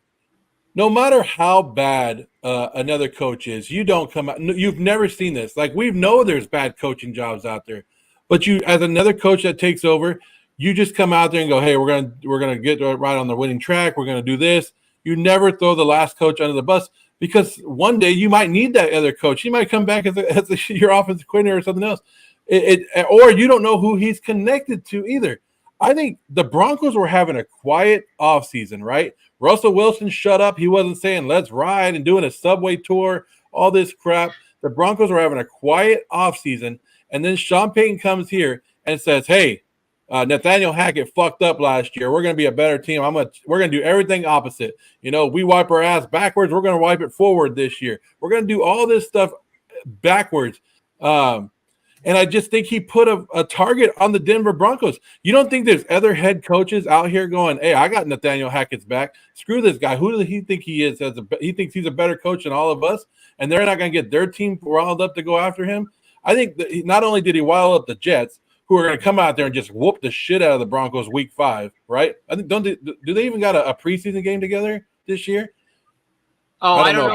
no matter how bad another coach is, you don't come out. You've never seen this. Like, we know there's bad coaching jobs out there. But you, as another coach that takes over, you just come out there and go, hey, we're gonna get right on the winning track. We're gonna do this. You never throw the last coach under the bus because one day you might need that other coach. He might come back as your offensive coordinator or something else. Or you don't know who he's connected to either. I think the Broncos were having a quiet offseason, right? Russell Wilson shut up. He wasn't saying let's ride and doing a subway tour, all this crap. The Broncos were having a quiet offseason. And then Sean Payton comes here and says, hey, Nathaniel Hackett fucked up last year. We're going to be a better team. We're going to do everything opposite. You know, we wipe our ass backwards. We're going to wipe it forward this year. We're going to do all this stuff backwards. And I just think he put a target on the Denver Broncos. You don't think there's other head coaches out here going, hey, I got Nathaniel Hackett's back. Screw this guy. Who does he think he is? He thinks he's a better coach than all of us, and they're not going to get their team riled up to go after him. I think that not only did he rile up the Jets, who are going to come out there and just whoop the shit out of the Broncos week 5, right? I think do they even got a preseason game together this year? Oh, I don't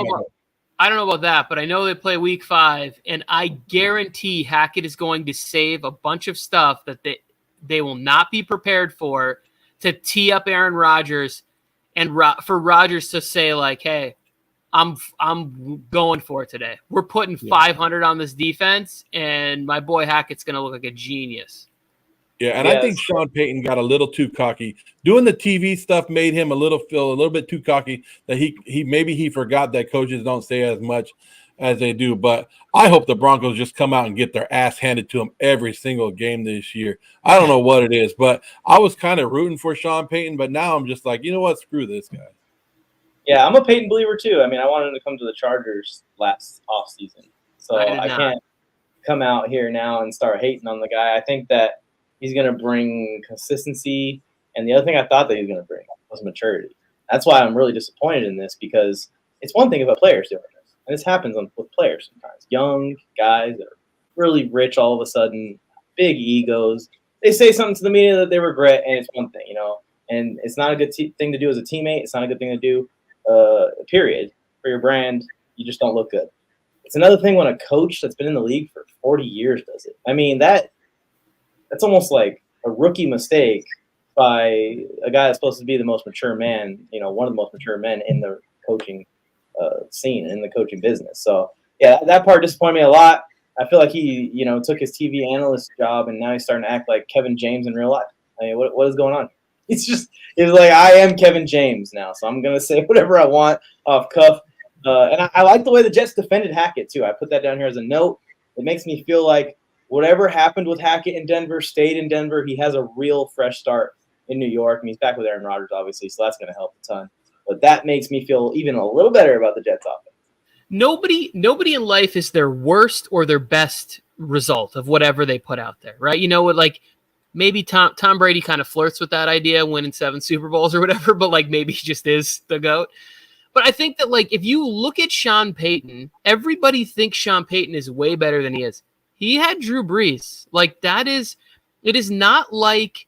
know about that, but I know they play week 5, and I guarantee Hackett is going to save a bunch of stuff that they will not be prepared for to tee up Aaron Rodgers and for Rodgers to say like, hey, I'm going for it today. We're putting 500 on this defense, and my boy Hackett's going to look like a genius. Yeah, and I think Sean Payton got a little too cocky. Doing the TV stuff made him feel a little bit too cocky that he forgot that coaches don't say as much as they do. But I hope the Broncos just come out and get their ass handed to them every single game this year. I don't know what it is, but I was kind of rooting for Sean Payton, but now I'm just like, you know what? Screw this guy. Yeah, I'm a Peyton believer too. I mean, I wanted him to come to the Chargers last offseason. So I can't come out here now and start hating on the guy. I think that He's going to bring consistency. And the other thing I thought that he was going to bring was maturity. That's why I'm really disappointed in this, because it's one thing if a player's doing this. And this happens with players sometimes. Young guys that are really rich all of a sudden, big egos. They say something to the media that they regret, and it's one thing, you know. And it's not a good thing to do as a teammate. It's not a good thing to do, period, for your brand. You just don't look good. It's another thing when a coach that's been in the league for 40 years does it. I mean, that's almost like a rookie mistake by a guy that's supposed to be the most mature man, you know, one of the most mature men in the coaching scene, in the coaching business. So, yeah, that part disappointed me a lot. I feel like he, you know, took his TV analyst job and now he's starting to act like Kevin James in real life. I mean, what is going on? He's like, I am Kevin James now, so I'm going to say whatever I want off cuff. And I like the way the Jets defended Hackett, too. I put that down here as a note. It makes me feel like whatever happened with Hackett in Denver stayed in Denver. He has a real fresh start in New York, and he's back with Aaron Rodgers, obviously, so that's going to help a ton. But that makes me feel even a little better about the Jets offense. Nobody in life is their worst or their best result of whatever they put out there, right? You know what, like maybe Tom Brady kind of flirts with that idea, winning 7 Super Bowls or whatever, but like maybe he just is the GOAT. But I think that like if you look at Sean Payton, everybody thinks Sean Payton is way better than he is. He had Drew Brees. Like it is not like,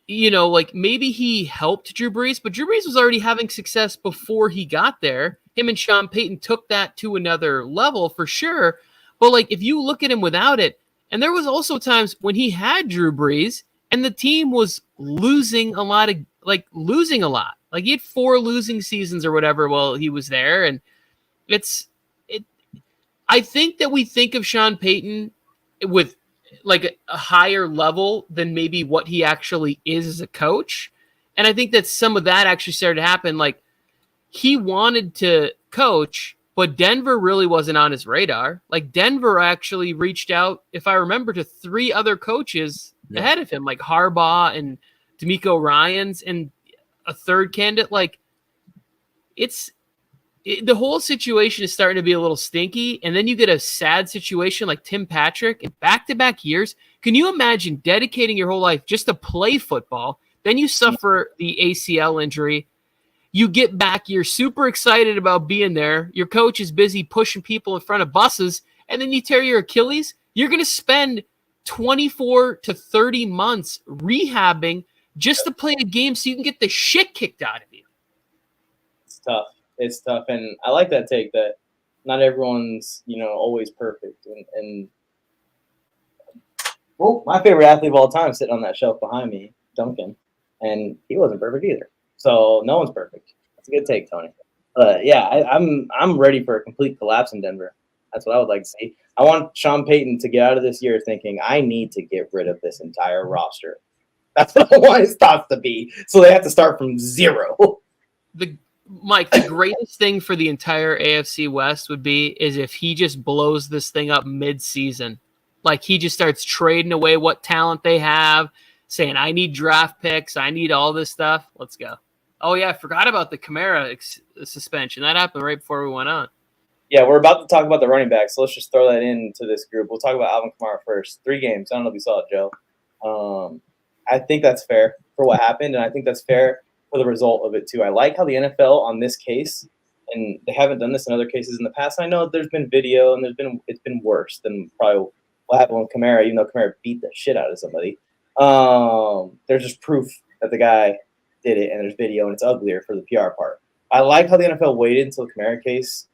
you know, like maybe he helped Drew Brees, but Drew Brees was already having success before he got there. Him and Sean Payton took that to another level for sure. But like if you look at him without it, and there was also times when he had Drew Brees and the team was losing a lot. Like he had 4 losing seasons or whatever while he was there. And I think that we think of Sean Payton with like a higher level than maybe what he actually is as a coach. And I think that some of that actually started to happen. Like he wanted to coach, but Denver really wasn't on his radar. Like Denver actually reached out, if I remember, to 3 other coaches ahead of him, like Harbaugh and D'Amico Ryans and a third candidate. Like the whole situation is starting to be a little stinky. And then you get a sad situation like Tim Patrick in back-to-back years. Can you imagine dedicating your whole life just to play football? Then you suffer the ACL injury. You get back, you're super excited about being there. Your coach is busy pushing people in front of buses, and then you tear your Achilles. You're going to spend 24 to 30 months rehabbing just to play a game so you can get the shit kicked out of you. It's tough. And I like that take that not everyone's, you know, always perfect. And well, my favorite athlete of all time sitting on that shelf behind me, Duncan, and he wasn't perfect either. So no one's perfect. That's a good take, Tony. But yeah, I'm ready for a complete collapse in Denver. That's what I would like to see. I want Sean Payton to get out of this year thinking, I need to get rid of this entire roster. That's what I want his thoughts to be. So they have to start from zero. Mike, the greatest thing for the entire AFC West would be is if he just blows this thing up mid-season. Like he just starts trading away what talent they have, saying, I need draft picks, I need all this stuff. Let's go. Oh, yeah, I forgot about the Kamara suspension. That happened right before we went on. Yeah, we're about to talk about the running back, so let's just throw that into this group. We'll talk about Alvin Kamara first. 3 games. I don't know if you saw it, Joe. I think that's fair for what happened, and I think that's fair for the result of it, too. I like how the NFL on this case, and they haven't done this in other cases in the past. I know there's been video, and it's been worse than probably what happened with Kamara, even though Kamara beat the shit out of somebody. There's just proof that the guy did it, and there's video, and it's uglier for the PR part. I like how the NFL waited until the Kamara case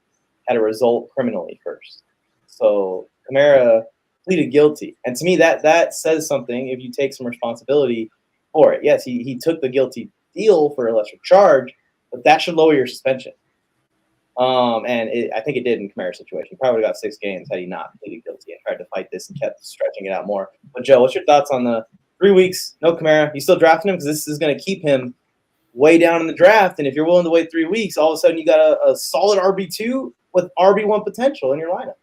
had a result criminally first. So Kamara pleaded guilty. And to me, that says something if you take some responsibility for it. Yes, he took the guilty deal for a lesser charge, but that should lower your suspension. I think it did in Kamara's situation. He probably would have got 6 games had he not pleaded guilty and tried to fight this and kept stretching it out more. But, Joe, what's your thoughts on the 3 weeks, no Kamara? You still drafting him? Because this is going to keep him way down in the draft. And if you're willing to wait 3 weeks, all of a sudden you got a solid RB2 with RB1 potential in your lineup.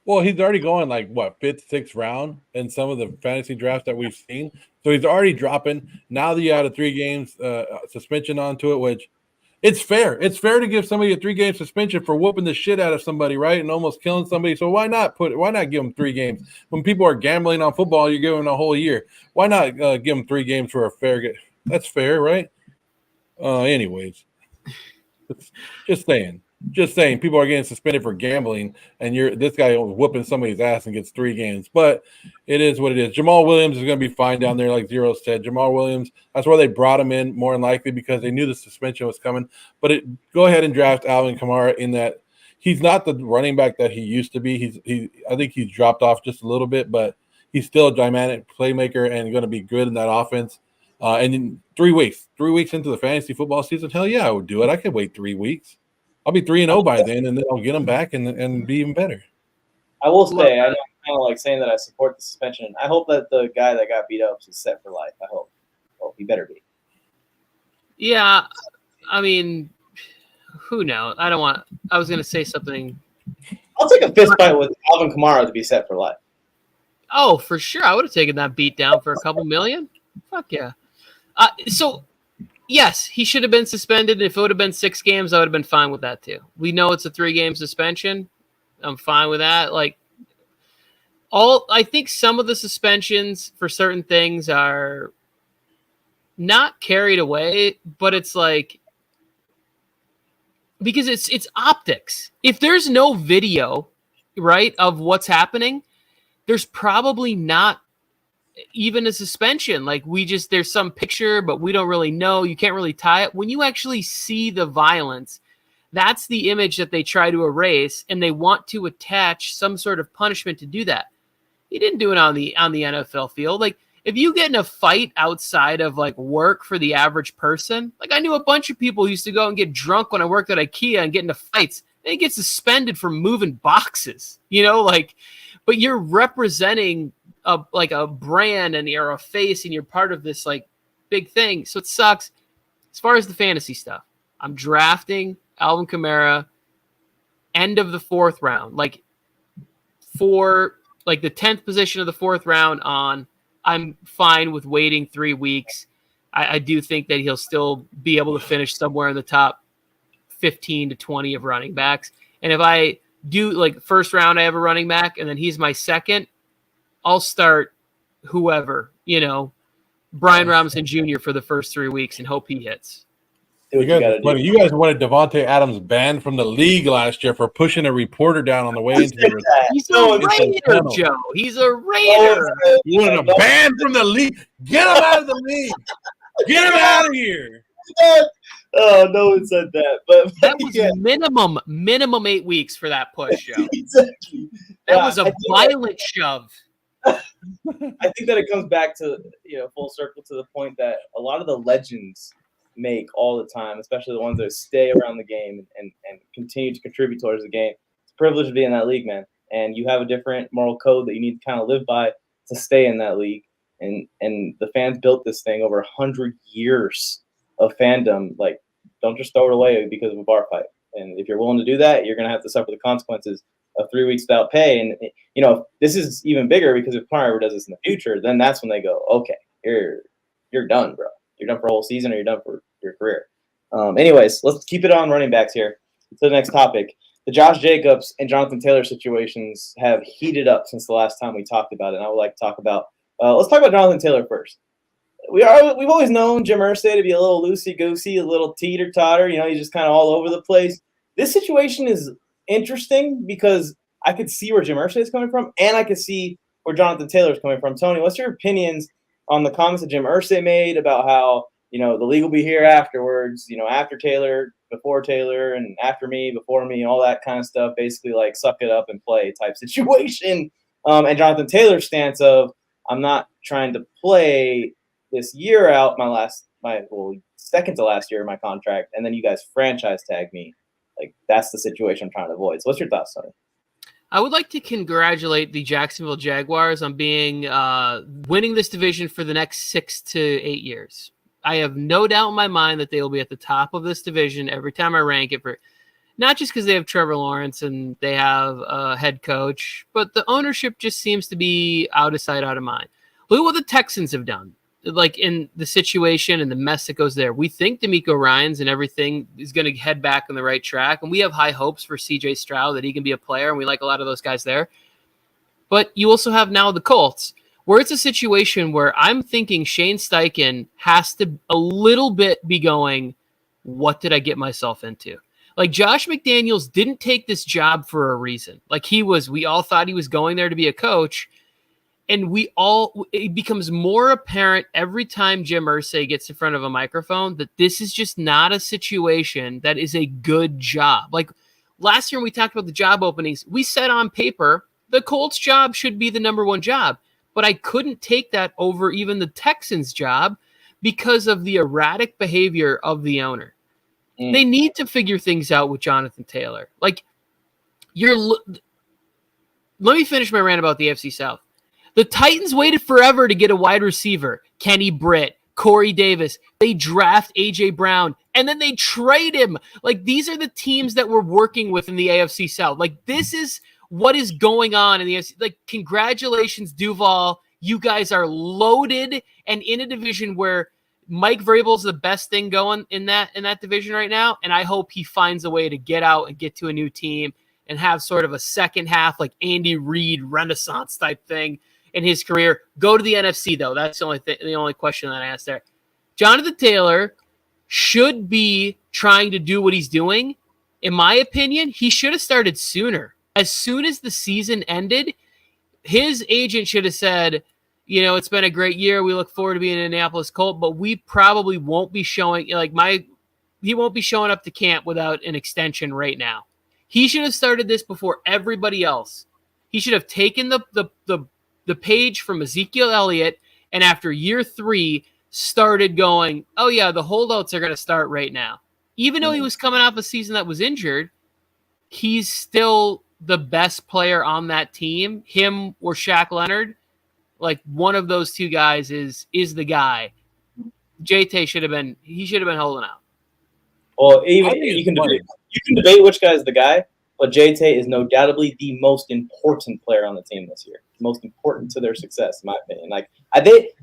Well, he's already going like, 5th, 6th round in some of the fantasy drafts that we've seen. So he's already dropping. Now that you added 3 games suspension onto it, which It's fair. It's fair to give somebody a 3-game suspension for whooping the shit out of somebody, right, and almost killing somebody. So why not give them 3 games when people are gambling on football? You're giving a whole year. Why not give them 3 games for a fair game? That's fair, right? Anyways, just saying. Just saying, people are getting suspended for gambling, and this guy was whooping somebody's ass and gets 3 games. But it is what it is. Jamal Williams is going to be fine down there, like Zero said. Jamal Williams, that's why they brought him in more than likely because they knew the suspension was coming. But go ahead and draft Alvin Kamara in that. He's not the running back that he used to be. I think he's dropped off just a little bit, but he's still a dynamic playmaker and going to be good in that offense. And in 3 weeks into the fantasy football season, hell yeah, I would do it. I could wait 3 weeks. I'll be 3-0 by then, and then I'll get them back and be even better. I will say, I'm kind of like saying that I support the suspension. I hope that the guy that got beat up is set for life. I hope. Well, he better be. Yeah, I mean, who knows? I was going to say something. I'll take a fist fight with Alvin Kamara to be set for life. Oh, for sure. I would have taken that beat down for a couple million. Fuck yeah. So, yes, he should have been suspended. If it would have been 6 games, I would have been fine with that too. We know it's a 3-game suspension. I'm fine with that. I think some of the suspensions for certain things are not carried away, but it's like, because it's optics. If there's no video, right, of what's happening, there's probably not even a suspension. There's some picture, but we don't really know. You can't really tie it. When you actually see the violence, that's the image that they try to erase, and they want to attach some sort of punishment to do that. He didn't do it on the NFL field. If you get in a fight outside of work for the average person, I knew a bunch of people who used to go and get drunk when I worked at IKEA and get into fights. They get suspended for moving boxes, but you're representing a brand and you're a face and you're part of this big thing. So it sucks. As far as the fantasy stuff, I'm drafting Alvin Kamara end of the 4th round, for the 10th position of the 4th round on. I'm fine with waiting 3 weeks. I do think that he'll still be able to finish somewhere in the top 15 to 20 of running backs. And if I do first round, I have a running back and then he's my second, I'll start whoever, Brian Robinson Jr. for the first 3 weeks and hope he hits. You guys wanted Devontae Adams banned from the league last year for pushing a reporter down on the way into the. He's a Raider, Joe. He's a Raider. You wanted him banned from the league. Get him out of the league. Get him out of here. Oh, no one said that. But that was minimum 8 weeks for that push, Joe. Exactly. That was a violent shove. I think that it comes back to full circle to the point that a lot of the legends make all the time, especially the ones that stay around the game and continue to contribute towards the game. It's a privilege to be in that league, man. And you have a different moral code that you need to kind of live by to stay in that league. And the fans built this thing over 100 years of fandom. Don't just throw it away because of a bar fight. And if you're willing to do that, you're going to have to suffer the consequences of 3 weeks without pay. And, this is even bigger because if Kamara ever does this in the future, then that's when they go, okay, you're done, bro. You're done for a whole season or you're done for your career. Anyways, let's keep it on running backs here. To the next topic. The Josh Jacobs and Jonathan Taylor situations have heated up since the last time we talked about it. And I would like to talk about let's talk about Jonathan Taylor first. We've always known Jim Irsay to be a little loosey-goosey, a little teeter-totter. He's just kind of all over the place. This situation is interesting because I could see where Jim Irsay is coming from, and I could see where Jonathan Taylor is coming from. Tony, what's your opinions on the comments that Jim Irsay made about how, the league will be here afterwards, after Taylor, before Taylor, and after me, before me, and all that kind of stuff, basically suck it up and play type situation. And Jonathan Taylor's stance of, I'm not trying to play this year out, my second to last year of my contract, and then you guys franchise tag me. That's the situation I'm trying to avoid. So what's your thoughts, Sonny? I would like to congratulate the Jacksonville Jaguars on being winning this division for the next 6 to 8 years. I have no doubt in my mind that they will be at the top of this division every time I rank it, for not just because they have Trevor Lawrence and they have a head coach, but the ownership just seems to be out of sight, out of mind. Look at what the Texans have done. like in the situation and the mess that goes there. We think D'Amico Ryans and everything is going to head back on the right track, and we have high hopes for CJ Stroud that he can be a player, and we like a lot of those guys there. But you also have now the Colts, where it's a situation where I'm thinking Shane Steichen has to a little bit be going, what did I get myself into? Like, Josh McDaniels didn't take this job for a reason. Like, we all thought he was going there to be a coach. And it becomes more apparent every time Jim Irsay gets in front of a microphone that this is just not a situation that is a good job. Like, last year when we talked about the job openings, we said on paper the Colts job should be the number one job. But I couldn't take that over even the Texans job because of the erratic behavior of the owner. They need to figure things out with Jonathan Taylor. Like, let me finish my rant about the AFC South. The Titans waited forever to get a wide receiver, Kenny Britt, Corey Davis. They draft A.J. Brown, and then they trade him. Like, these are the teams that we're working with in the AFC South. Like, this is what is going on in the AFC. Like, congratulations, Duval. You guys are loaded and in a division where Mike Vrabel's the best thing going in that division right now, and I hope he finds a way to get out and get to a new team and have sort of a second half, like Andy Reid Renaissance type thing in his career. Go to the NFC, though. That's the only question that I asked there. Jonathan Taylor should be trying to do what he's doing. In my opinion, he should have started sooner. As soon as the season ended, his agent should have said, you know, it's been a great year. We look forward to being an Indianapolis Colt, but we probably won't be showing he won't be showing up to camp without an extension right now. He should have started this before everybody else. He should have taken the page from Ezekiel Elliott, and after year 3 started going, oh yeah, the holdouts are going to start right now. Even though he was coming off a season that was injured, he's still the best player on that team. Him or Shaq Leonard, like one of those two guys is the guy. JT should have been holding out. Well, even you can debate which guy is the guy, but JT is no doubtably the most important player on the team this year. Most important to their success, in my opinion. Like,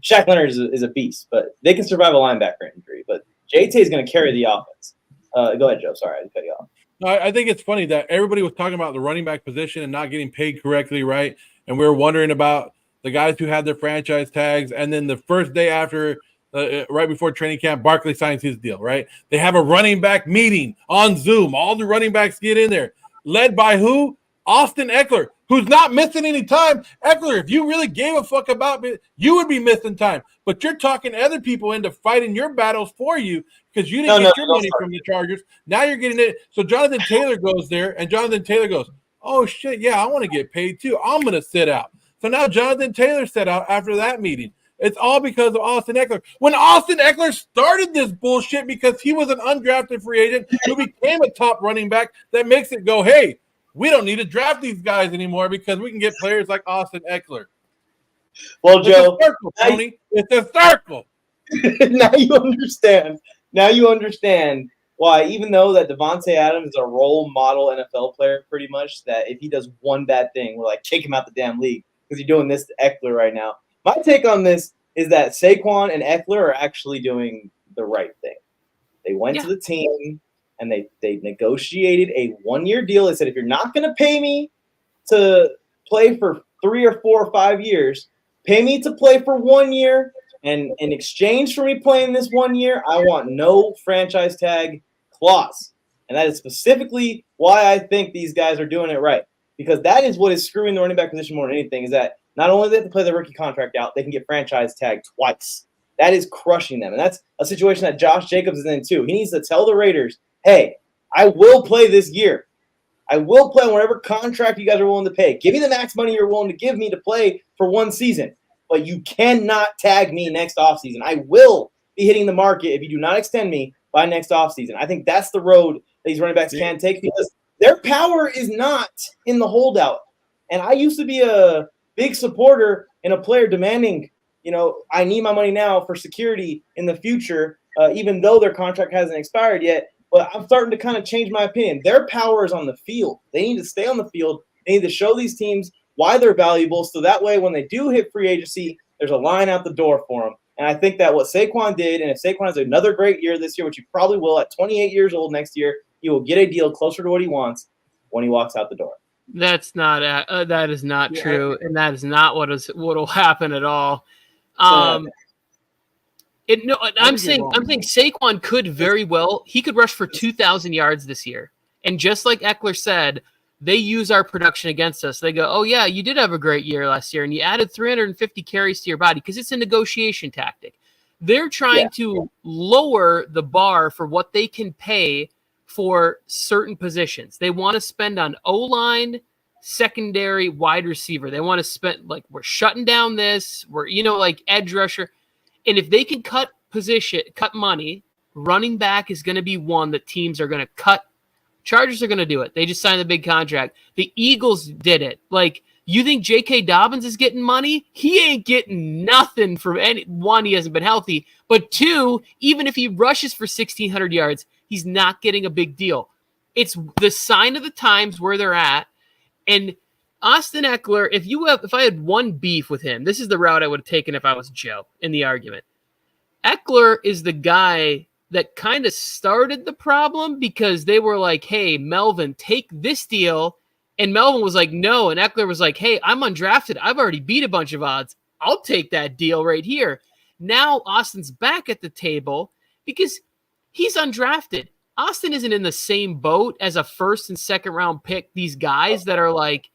Shaq Leonard is a beast, but they can survive a linebacker injury. But JT is going to carry the offense. Go ahead, Joe. Sorry, I cut you off. I think it's funny that everybody was talking about the running back position and not getting paid correctly, right? And we were wondering about the guys who had their franchise tags, and then the first day after, right before training camp, Barkley signs his deal, right? They have a running back meeting on Zoom. All the running backs get in there. Led by who? Austin Eckler, who's not missing any time. Eckler, if you really gave a fuck about it, you would be missing time. But you're talking other people into fighting your battles for you because you didn't get your money from the Chargers. Now you're getting it. So Jonathan Taylor goes there, and Jonathan Taylor goes, oh, shit, yeah, I want to get paid too. I'm going to sit out. So now Jonathan Taylor sat out after that meeting. It's all because of Austin Eckler. When Austin Eckler started this bullshit because he was an undrafted free agent who became a top running back, that makes it go, hey, we don't need to draft these guys anymore because we can get players like Austin Eckler. Well, Joe, it's a circle. Now you understand why, even though that Devontae Adams is a role model NFL player, pretty much, that if he does one bad thing, we're like, kick him out the damn league because you're doing this to Eckler right now. My take on this is that Saquon and Eckler are actually doing the right thing. They went to the team and they negotiated a 1-year deal. They said, if you're not going to pay me to play for 3 or 4 or 5 years, pay me to play for 1 year. And in exchange for me playing this 1 year, I want no franchise tag clause. And that is specifically why I think these guys are doing it right. Because that is what is screwing the running back position more than anything, is that not only do they have to play their rookie contract out, they can get franchise tagged twice. That is crushing them. And that's a situation that Josh Jacobs is in too. He needs to tell the Raiders, hey, I will play this year. I will play whatever contract you guys are willing to pay. Give me the max money you're willing to give me to play for 1 season. But you cannot tag me next offseason. I will be hitting the market if you do not extend me by next offseason. I think that's the road that these running backs can take because their power is not in the holdout. And I used to be a big supporter and a player demanding, I need my money now for security in the future, even though their contract hasn't expired yet. But I'm starting to kind of change my opinion. Their power is on the field. They need to stay on the field. They need to show these teams why they're valuable, so that way when they do hit free agency, there's a line out the door for them. And I think that what Saquon did, and if Saquon has another great year this year, which he probably will at 28 years old next year, he will get a deal closer to what he wants when he walks out the door. That's not that is not true, and that is not what will happen at all. I'm saying Saquon could very well. He could rush for 2,000 yards this year, and just like Eckler said, they use our production against us. They go, "Oh yeah, you did have a great year last year, and you added 350 carries to your body," because it's a negotiation tactic. They're trying to lower the bar for what they can pay for certain positions. They want to spend on O-line, secondary, wide receiver. They want to spend, like, we're shutting down this, we're, like edge rusher. And if they can cut money, running back is going to be one that teams are going to cut. Chargers are going to do it. They just signed a big contract. The Eagles did it. Like, you think J.K. Dobbins is getting money? He ain't getting nothing from any. One, he hasn't been healthy. But two, even if he rushes for 1,600 yards, he's not getting a big deal. It's the sign of the times where they're at. And Austin Eckler, if I had one beef with him, this is the route I would have taken if I was Joe in the argument. Eckler is the guy that kind of started the problem because they were like, "Hey, Melvin, take this deal." And Melvin was like, "No." And Eckler was like, "Hey, I'm undrafted. I've already beat a bunch of odds. I'll take that deal right here." Now Austin's back at the table because he's undrafted. Austin isn't in the same boat as a first and second round pick. These guys that are like,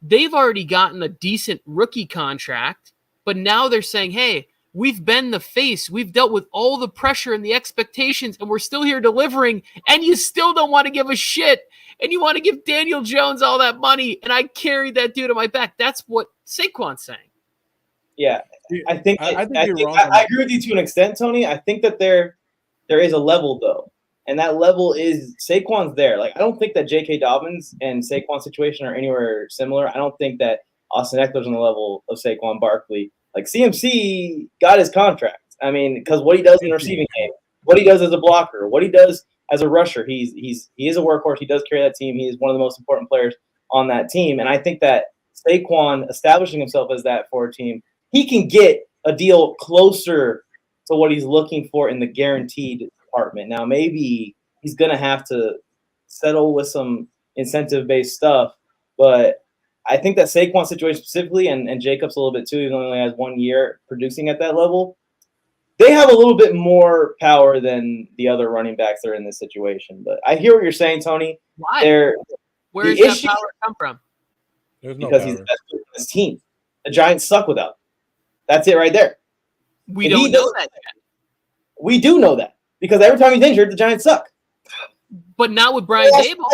they've already gotten a decent rookie contract, but now they're saying, "Hey, we've been the face. We've dealt with all the pressure and the expectations, and we're still here delivering, and you still don't want to give a shit, and you want to give Daniel Jones all that money, and I carried that dude on my back." That's what Saquon's saying. Yeah, I think you're wrong. I agree with you to an extent, Tony. I think that there is a level, though, and that level is Saquon's there. Like, I don't think that J.K. Dobbins and Saquon's situation are anywhere similar. I don't think that Austin Eckler's on the level of Saquon Barkley. Like, CMC got his contract. I mean, because what he does in the receiving game, what he does as a blocker, what he does as a rusher, he is a workhorse. He does carry that team. He is one of the most important players on that team. And I think that Saquon establishing himself as that for a team, he can get a deal closer to what he's looking for in the guaranteed department. Now, maybe he's going to have to settle with some incentive-based stuff, but I think that Saquon's situation specifically, and Jacobs a little bit too, he only has 1 year producing at that level, they have a little bit more power than the other running backs that are in this situation. But I hear what you're saying, Tony. Why? Where does that power come from? There's no because power. he's the best player on his team. The Giants suck without him. That's it right there. We don't know that yet. We do know that because every time he's injured, the Giants suck. But not with Brian Daboll.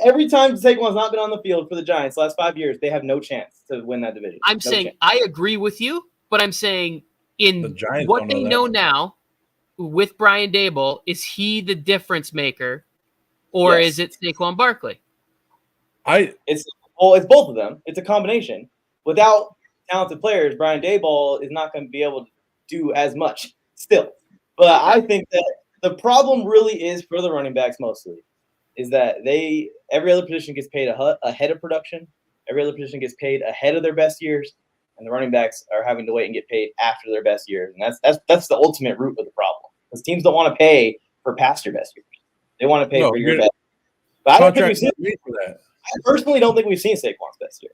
Every time Saquon's not been on the field for the Giants the last 5 years, they have no chance to win that division. I'm saying I agree with you, but I'm saying in what they know now with Brian Daboll, is he the difference maker or is it Saquon Barkley? It's both of them. It's a combination. Without talented players, Brian Daboll is not going to be able to do as much still. But I think that the problem really is for the running backs mostly is that every other position gets paid ahead of production. Every other position gets paid ahead of their best years, and the running backs are having to wait and get paid after their best years. And that's the ultimate root of the problem because teams don't want to pay for past your best years. They want to pay for your best. But I personally don't think we've seen Saquon's best year.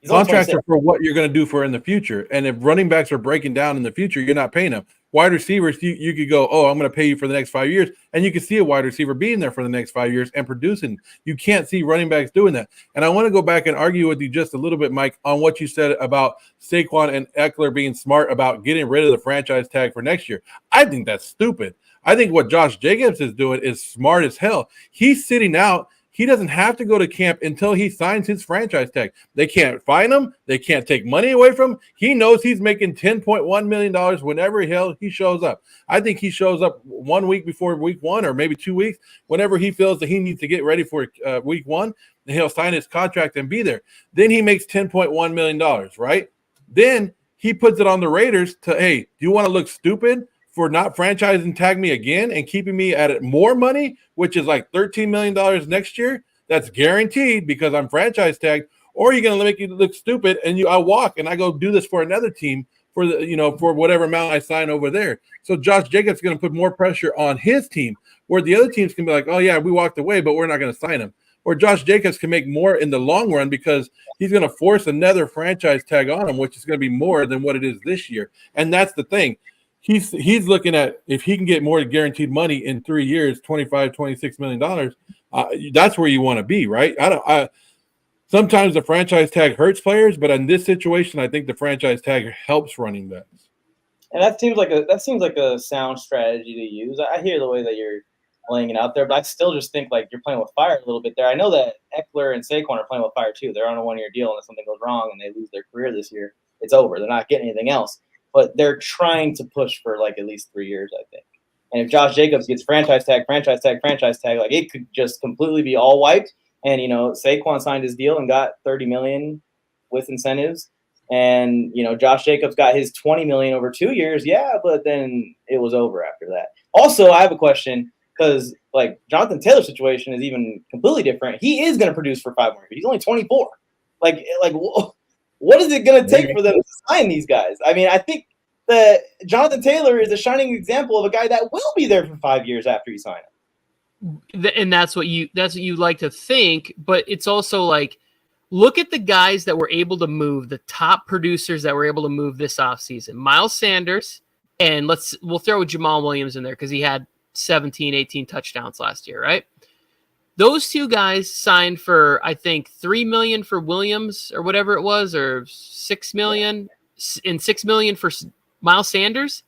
Contracts are for what you're going to do for in the future. And if running backs are breaking down in the future, you're not paying them. Wide receivers, you could go, "Oh, I'm going to pay you for the next 5 years." And you can see a wide receiver being there for the next 5 years and producing. You can't see running backs doing that. And I want to go back and argue with you just a little bit, Mike, on what you said about Saquon and Eckler being smart about getting rid of the franchise tag for next year. I think that's stupid. I think what Josh Jacobs is doing is smart as hell. He's sitting out. He doesn't have to go to camp until he signs his franchise tag. They can't fine him. They can't take money away from him. He knows he's making $10.1 million whenever he shows up. I think he shows up 1 week before week one or maybe 2 weeks, whenever he feels that he needs to get ready for week one, and he'll sign his contract and be there. Then he makes $10.1 million, right? Then he puts it on the Raiders to, "Hey, do you want to look stupid for not franchising tag me again and keeping me at more money, which is like $13 million next year? That's guaranteed because I'm franchise tagged. Or are you going to make you look stupid and I walk and I go do this for another team for for whatever amount I sign over there. So Josh Jacobs is going to put more pressure on his team, where the other teams can be like, oh yeah, we walked away, but we're not going to sign him. Or Josh Jacobs can make more in the long run because he's going to force another franchise tag on him, which is going to be more than what it is this year. And that's the thing. He's looking at if he can get more guaranteed money in 3 years, $26 million. That's where you want to be, right? Sometimes the franchise tag hurts players, but in this situation, I think the franchise tag helps running backs. And that seems like a sound strategy to use. I hear the way that you're laying it out there, but I still just think like you're playing with fire a little bit there. I know that Eckler and Saquon are playing with fire too. They're on a 1-year deal, and if something goes wrong and they lose their career this year, it's over. They're not getting anything else. But they're trying to push for like at least 3 years, I think. And if Josh Jacobs gets franchise tag, like it could just completely be all wiped. And Saquon signed his deal and got $30 million with incentives. And Josh Jacobs got his $20 million over 2 years. Yeah, but then it was over after that. Also, I have a question. Because like Jonathan Taylor's situation is even completely different. He is going to produce for 5 more years. He's only 24. Like what is it going to take for them to sign these guys? I mean, I think that Jonathan Taylor is a shining example of a guy that will be there for 5 years after you sign him. And that's what you like to think, but it's also like, look at the guys that were able to move, the top producers that were able to move this offseason. Miles Sanders, and we'll throw Jamal Williams in there because he had 17, 18 touchdowns last year, right? Those two guys signed for, I think, $3 million for Williams or whatever it was, or $6 million and $6 million for Miles Sanders.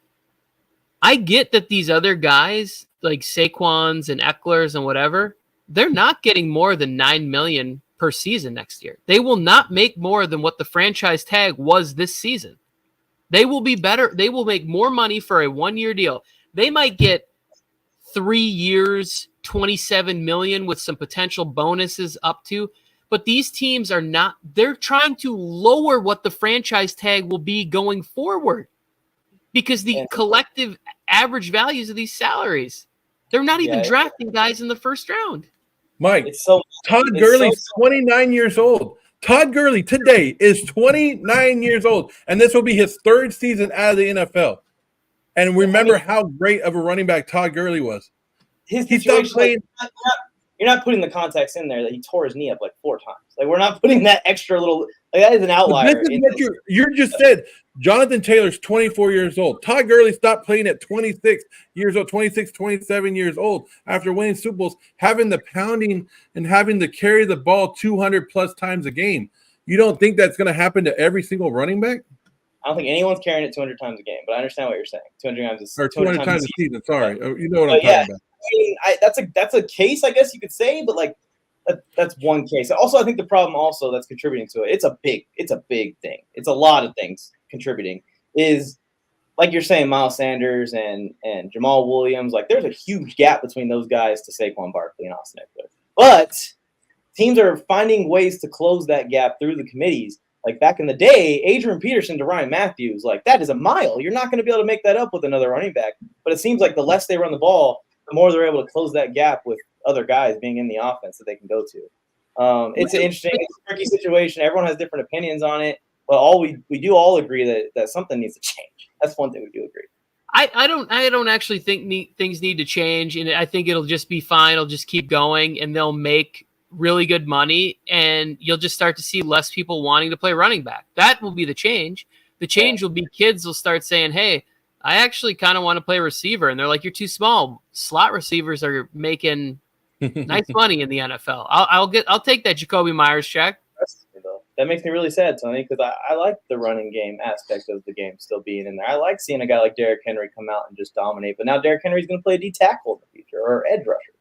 I get that these other guys like Saquons and Ecklers and whatever, they're not getting more than $9 million per season next year. They will not make more than what the franchise tag was this season. They will be better. They will make more money for a 1-year deal. They might get 3 years, $27 million with some potential bonuses up to, but these teams are not, they're trying to lower what the franchise tag will be going forward because the collective average values of these salaries, they're not even drafting guys in the first round. Mike, Todd Gurley's 29 years old. Todd Gurley today is 29 years old, and this will be his 3rd season out of the NFL. And remember how great of a running back Todd Gurley was. His situation, you're not putting the context in there that he tore his knee up like 4 times. Like we're not putting that extra little. Like that is an outlier. This is what you just said. Jonathan Taylor's 24 years old. Todd Gurley stopped playing at 26 years old, 26, 27 years old after winning Super Bowls, having the pounding and having to carry the ball 200 plus times a game. You don't think that's going to happen to every single running back? I don't think anyone's carrying it 200 times a game, but I understand what you're saying. 200 times a season. Sorry, you know what I'm talking about. I mean, that's a case, I guess you could say, but like that's one case. Also, I think the problem also that's contributing to it. It's a big thing. It's a lot of things contributing. Is like you're saying, Miles Sanders and Jamal Williams. Like there's a huge gap between those guys to Saquon Barkley and Austin Eckler. But teams are finding ways to close that gap through the committees. Like back in the day, Adrian Peterson to Ryan Matthews, like that is a mile. You're not going to be able to make that up with another running back. But it seems like the less they run the ball, the more they're able to close that gap with other guys being in the offense that they can go to. It's an interesting, it's a tricky situation. Everyone has different opinions on it, but we do all agree that something needs to change. That's one thing we do agree. I don't actually think things need to change, and I think it'll just be fine. It'll just keep going, and they'll make really good money, and you'll just start to see less people wanting to play running back. That will be the change. The change will be kids will start saying, hey, I actually kind of want to play receiver. And they're like, you're too small. Slot receivers are making nice money in the NFL. I'll take that Jacoby Myers check. That makes me really sad, Tony, because I like the running game aspect of the game still being in there. I like seeing a guy like Derrick Henry come out and just dominate. But now Derrick Henry's going to play D tackle in the future or edge rusher.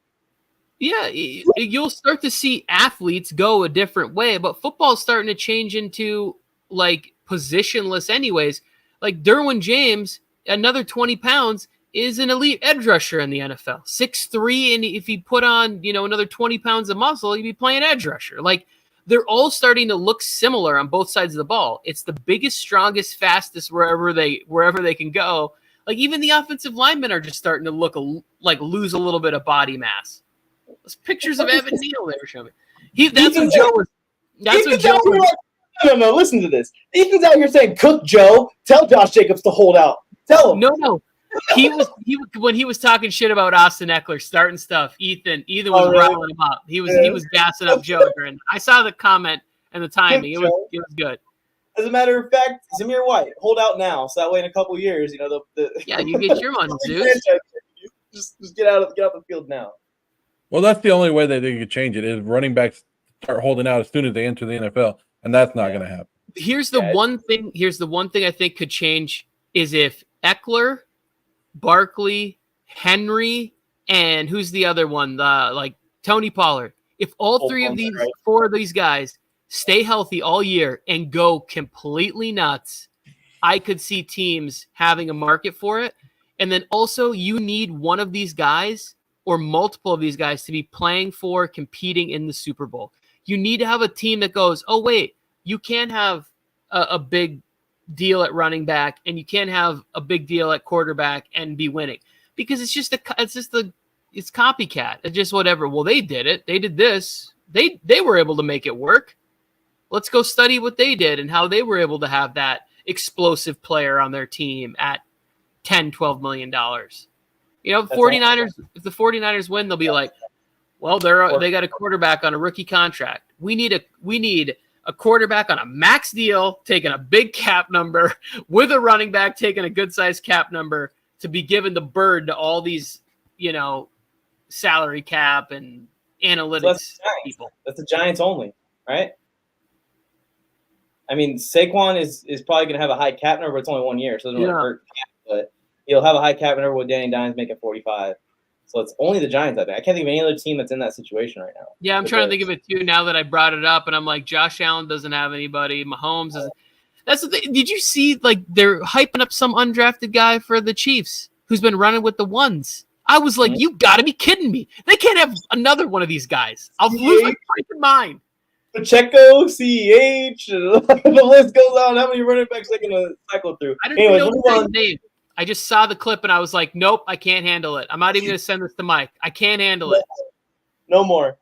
Yeah, you'll start to see athletes go a different way, but football's starting to change into like positionless anyways. Like Derwin James, another 20 pounds, is an elite edge rusher in the NFL. 6'3", and if he put on, another 20 pounds of muscle, he'd be playing edge rusher. Like they're all starting to look similar on both sides of the ball. It's the biggest, strongest, fastest wherever they can go. Like even the offensive linemen are just starting to look like lose a little bit of body mass. There's pictures of Evan Neal they were showing me. That's what Joe was. No. Listen to this. Ethan's out here saying, "Cook Joe, tell Josh Jacobs to hold out. Tell him." No. He when he was talking shit about Austin Eckler starting stuff. Ethan was really? riling him up. He was gassing up Joe. And I saw the comment and the timing. It was good. As a matter of fact, Zamir White, hold out now, so that way in a couple years, Yeah, you get your money, Zeus. Just get out the field now. Well, that's the only way that they could change it is running backs start holding out as soon as they enter the NFL, and that's not going to happen. Here's the one thing I think could change is if Eckler, Barkley, Henry, and who's the other one? Tony Pollard. If all four of these guys stay healthy all year and go completely nuts, I could see teams having a market for it. And then also you need one of these guys or multiple of these guys to be playing for, competing in the Super Bowl. You need to have a team that goes, oh, wait, you can't have a big deal at running back and you can't have a big deal at quarterback and be winning because it's copycat. It's just whatever. Well, they did it. They did this. They were able to make it work. Let's go study what they did and how they were able to have that explosive player on their team at $10, $12 million. If the 49ers win, they'll be like, well, they got a quarterback on a rookie contract. We need a quarterback on a max deal, taking a big cap number with a running back, taking a good sized cap number to be given the bird to all these, salary cap and analytics people. That's the Giants only, right? I mean, Saquon is probably going to have a high cap number, but it's only 1 year, so it doesn't really hurt cap, but he'll have a high cap number with Danny Dimes making 45. So it's only the Giants, I think. I can't think of any other team that's in that situation right now. Yeah, I'm trying to think of it too now that I brought it up, and I'm like, Josh Allen doesn't have anybody. Mahomes doesn't. That's the thing. Did you see, they're hyping up some undrafted guy for the Chiefs who's been running with the ones? I was like, you got to be kidding me. They can't have another one of these guys. I'll lose my freaking mind. Pacheco, CEH, the list goes on. How many running backs they going to cycle through? I don't even know the guy's name. I just saw the clip and I was like, nope, I can't handle it. I'm not even going to send this to Mike. I can't handle it. No more.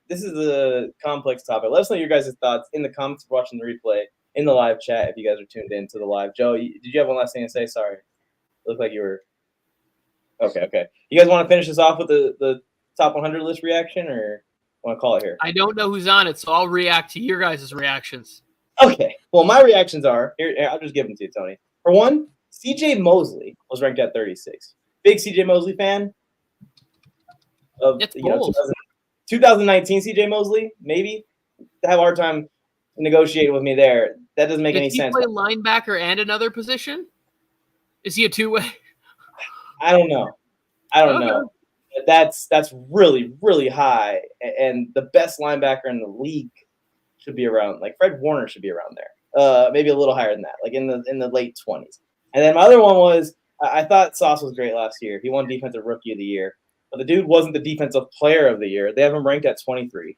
This is a complex topic. Let us know your guys' thoughts in the comments watching the replay in the live chat if you guys are tuned in to the live. Joe, did you have one last thing to say? Sorry. It looked like you were. Okay. You guys want to finish this off with the top 100 list reaction or want to call it here? I don't know who's on it, so I'll react to your guys' reactions. Okay. Well, my reactions are here. I'll just give them to you, Tony. For one, CJ Mosley was ranked at 36. Big CJ Mosley fan. It's bold. 2019 CJ Mosley, maybe. Have a hard time negotiating with me there. That doesn't make any sense. Did he play linebacker and another position? Is he a two-way? I don't know. That's really, really high. And the best linebacker in the league should be around, Fred Warner should be around there. Maybe a little higher than that, in the late 20s. And then my other one was, I thought Sauce was great last year. He won Defensive Rookie of the Year. But the dude wasn't the Defensive Player of the Year. They have him ranked at 23.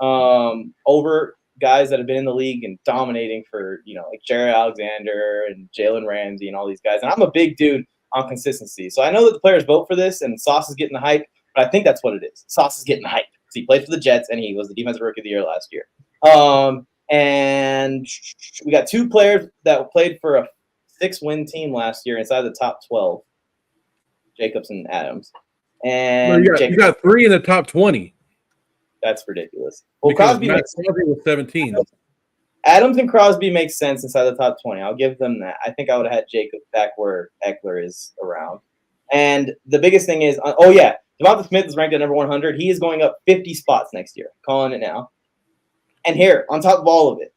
Over guys that have been in the league and dominating for, Jared Alexander and Jalen Ramsey and all these guys. And I'm a big dude on consistency. So I know that the players vote for this and Sauce is getting the hype, but I think that's what it is. Sauce is getting the hype because he played for the Jets and he was the Defensive Rookie of the Year last year. And we got two players that played for a 6-win team last year inside the top 12, Jacobs and Adams. And you got three in the top 20. That's ridiculous. Well, Crosby was 17. Adams and Crosby make sense inside the top 20. I'll give them that. I think I would have had Jacob back where Eckler is around. And the biggest thing is, Devonta Smith is ranked at number 100. He is going up 50 spots next year. Calling it now. And here, on top of all of it,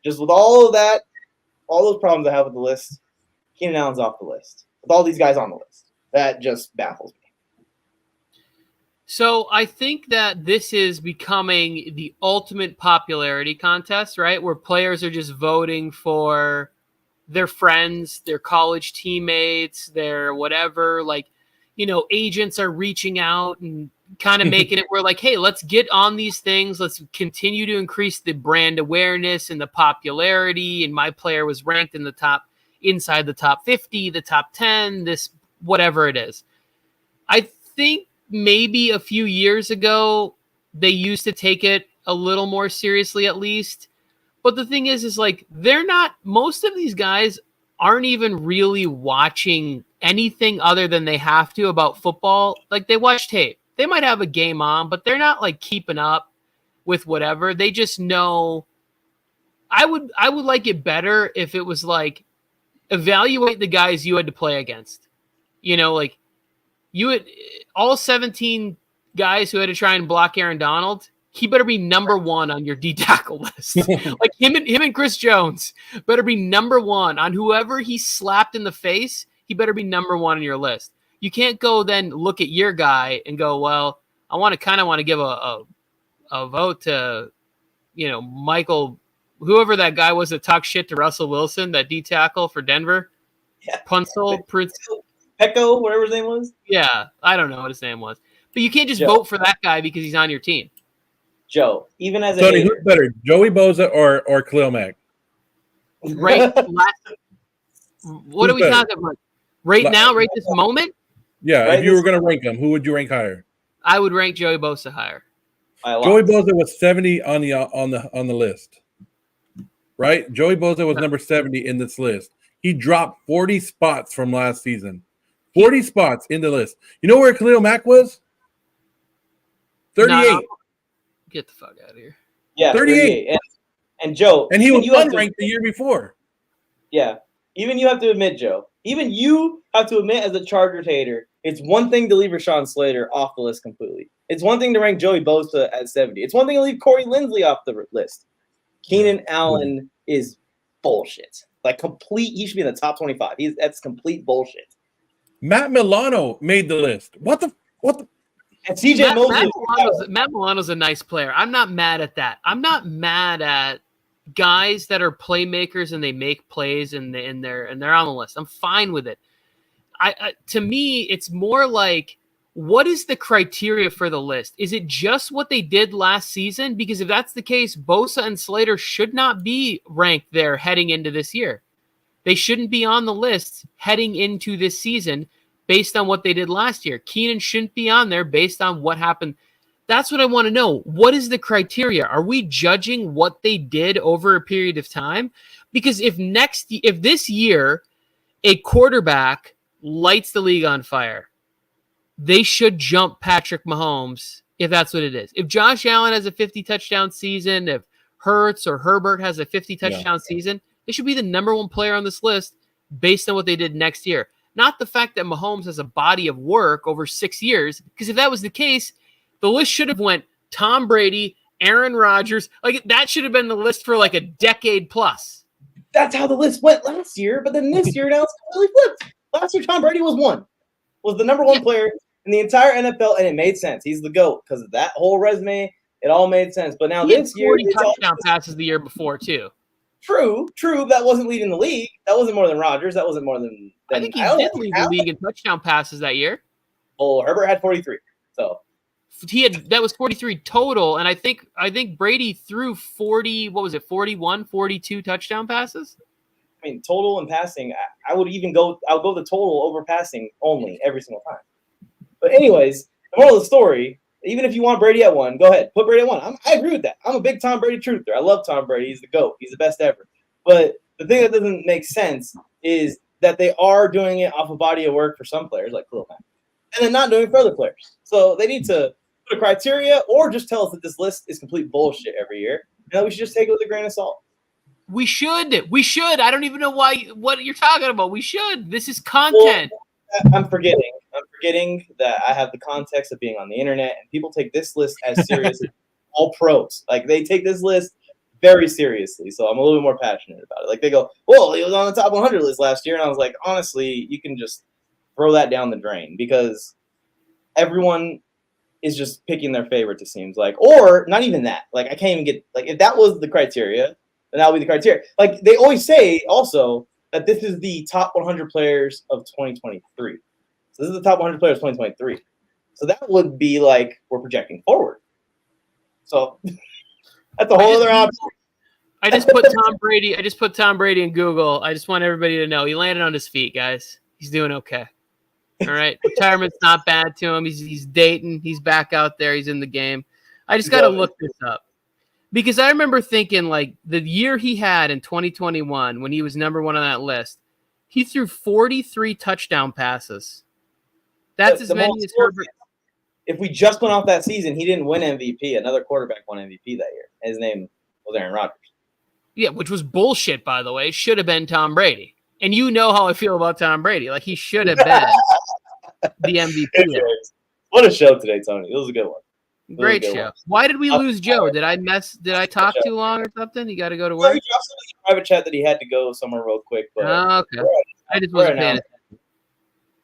just with all of that, all those problems I have with the list, Keenan Allen's off the list. With all these guys on the list. That just baffles me. So I think that this is becoming the ultimate popularity contest, right? Where players are just voting for their friends, their college teammates, their whatever. Agents are reaching out and kind of making it where hey, let's get on these things. Let's continue to increase the brand awareness and the popularity. And my player was ranked inside the top 50, the top 10, this whatever it is. I think maybe a few years ago, they used to take it a little more seriously at least. But the thing is like most of these guys aren't even really watching anything other than they have to about football. Like they watch tape. They might have a game on, but they're not like keeping up with whatever. They just know. I would like it better if it was like evaluate the guys you had to play against. Like you had all 17 guys who had to try and block Aaron Donald. He better be number one on your D tackle list. Like him and Chris Jones better be number one on whoever he slapped in the face. He better be number one on your list. You can't go then look at your guy and go, well, I want to give a vote to, Michael, whoever that guy was that talked shit to Russell Wilson, that D tackle for Denver. Yeah. Pecco, whatever his name was. Yeah, I don't know what his name was. But you can't just Joe. vote for that guy because he's on your team. Joe, even as a Tony, hater, who's better, Joey Bosa or Khalil Mack? Right? What are we talking about? Right now, right this moment? Yeah, Right if you were going to rank them, who would you rank higher? I would rank Joey Bosa higher. Joey Bosa was 70 on the list. Right? Joey Bosa was number 70 in this list. He dropped 40 spots from last season. 40 spots in the list. You know where Khalil Mack was? 38. No. Get the fuck out of here. Yeah, 38. And Joe. And he was unranked the year before. Yeah. Even you have to admit, Joe. Even you have to admit as a Chargers hater, it's one thing to leave Rashawn Slater off the list completely. It's one thing to rank Joey Bosa at 70. It's one thing to leave Corey Linsley off the list. Keenan Allen is bullshit. Like he should be in the top 25. That's complete bullshit. Matt Milano made the list. What the? And CJ Mosley. Matt Milano's a nice player. I'm not mad at that. I'm not mad at guys that are playmakers and they make plays and they're on the list. I'm fine with it. To me, it's more like, what is the criteria for the list? Is it just what they did last season? Because if that's the case, Bosa and Slater should not be ranked there heading into this year. They shouldn't be on the list heading into this season based on what they did last year. Keenan shouldn't be on there based on what happened. That's what I want to know. What is the criteria? Are we judging what they did over a period of time? Because if this year a quarterback lights the league on fire, they should jump Patrick Mahomes if that's what it is. If Josh Allen has a 50 touchdown season, if Hurts or Herbert has a 50 touchdown season, they should be the number one player on this list based on what they did next year. Not the fact that Mahomes has a body of work over 6 years, because if that was the case, the list should have went Tom Brady, Aaron Rodgers. Like that should have been the list for like a decade plus. That's how the list went last year, but then this year now it's completely flipped. Last year Tom Brady was the number one player in the entire NFL, and it made sense. He's the GOAT because of that whole resume. It all made sense. But now this year, 40 touchdown passes the year before too. True. That wasn't leading the league. That wasn't more than Rodgers. That wasn't more than I think he did lead the league in touchdown passes that year. Oh, Herbert had 43. So that was 43 total, and I think Brady threw 40. What was it? 41, 42 touchdown passes. I mean, total and passing. I'll go the total over passing only every single time. But anyways, the moral of the story. Even if you want Brady at 1, go ahead. Put Brady at 1. I agree with that. I'm a big Tom Brady truther. I love Tom Brady. He's the GOAT. He's the best ever. But the thing that doesn't make sense is that they are doing it off a body of work for some players, like Khalil Mack, and then not doing it for other players. So they need to put a criteria or just tell us that this list is complete bullshit every year, and that we should just take it with a grain of salt. We should. I don't even know what you're talking about. We should. This is content. Well, I'm forgetting that I have the context of being on the internet, and people take this list as serious as all pros. Like they take this list very seriously. So I'm a little bit more passionate about it. Like they go, well, he was on the top 100 list last year. And I was like, honestly, you can just throw that down the drain because everyone is just picking their favorites, it seems like, or not even that. Like I can't even get, like, if that was the criteria, then that would be the criteria. Like they always say also that this is the top 100 players of 2023. So this is the top 100 players of 2023. So that would be like we're projecting forward. So that's a whole other option. I just put Tom Brady in Google. I just want everybody to know he landed on his feet, guys. He's doing okay. All right. Retirement's not bad to him. He's dating. He's back out there. He's in the game. I just got to look this up. Because I remember thinking, like, the year he had in 2021 when he was number one on that list, he threw 43 touchdown passes. That's as many as Herbert. If we just went off that season, he didn't win MVP. Another quarterback won MVP that year. His name was Aaron Rodgers. Yeah, which was bullshit, by the way. Should have been Tom Brady. And you know how I feel about Tom Brady. Like, he should have been the MVP. What a show today, Tony. It was a good one. Great show. Why did we lose Joe? Did I talk too long or something? You got to go to work? He dropped something in private chat that he had to go somewhere real quick. But okay. I just wasn't paying attention.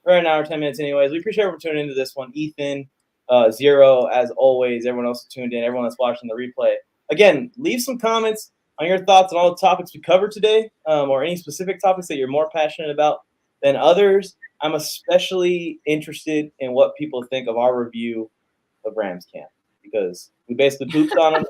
We're at an hour, 10 minutes anyways. We appreciate everyone tuning into this one. Ethan, Zero, as always. Everyone else who tuned in, everyone that's watching the replay. Again, leave some comments on your thoughts on all the topics we covered today, or any specific topics that you're more passionate about than others. I'm especially interested in what people think of our review of Rams camp, because we basically pooped on them,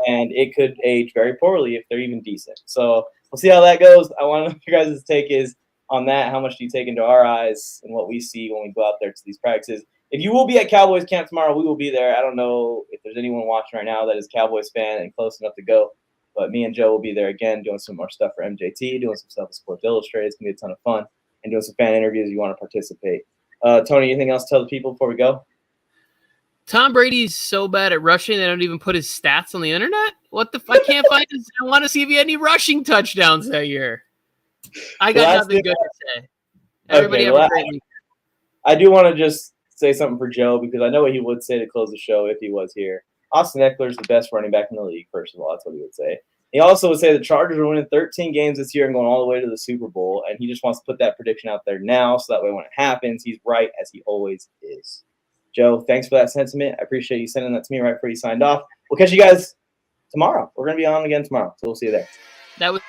and it could age very poorly if they're even decent. So we'll see how that goes. I want to know what your guys' take is on that. How much do you take into our eyes and what we see when we go out there to these practices? If you will be at Cowboys camp tomorrow, we will be there. I don't know if there's anyone watching right now that is a Cowboys fan and close enough to go, but me and Joe will be there again doing some more stuff for MJT, doing some stuff with Sports Illustrated. It's going to be a ton of fun, and doing some fan interviews if you want to participate. Tony, anything else to tell the people before we go? Tom Brady's so bad at rushing, they don't even put his stats on the internet? What the I can't find his. I want to see if he had any rushing touchdowns that year. I got nothing good to say. Everybody have a great week. I do want to just say something for Joe, because I know what he would say to close the show if he was here. Austin Eckler is the best running back in the league, first of all. That's what he would say. He also would say the Chargers are winning 13 games this year and going all the way to the Super Bowl, and he just wants to put that prediction out there now so that way when it happens, he's right, as he always is. Joe, thanks for that sentiment. I appreciate you sending that to me right before you signed off. We'll catch you guys tomorrow. We're going to be on again tomorrow, so we'll see you there. That was.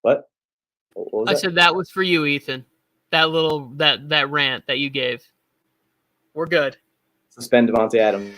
What was I that? said that was for you, Ethan. That little that rant that you gave. We're good. Suspend Devontae Adams.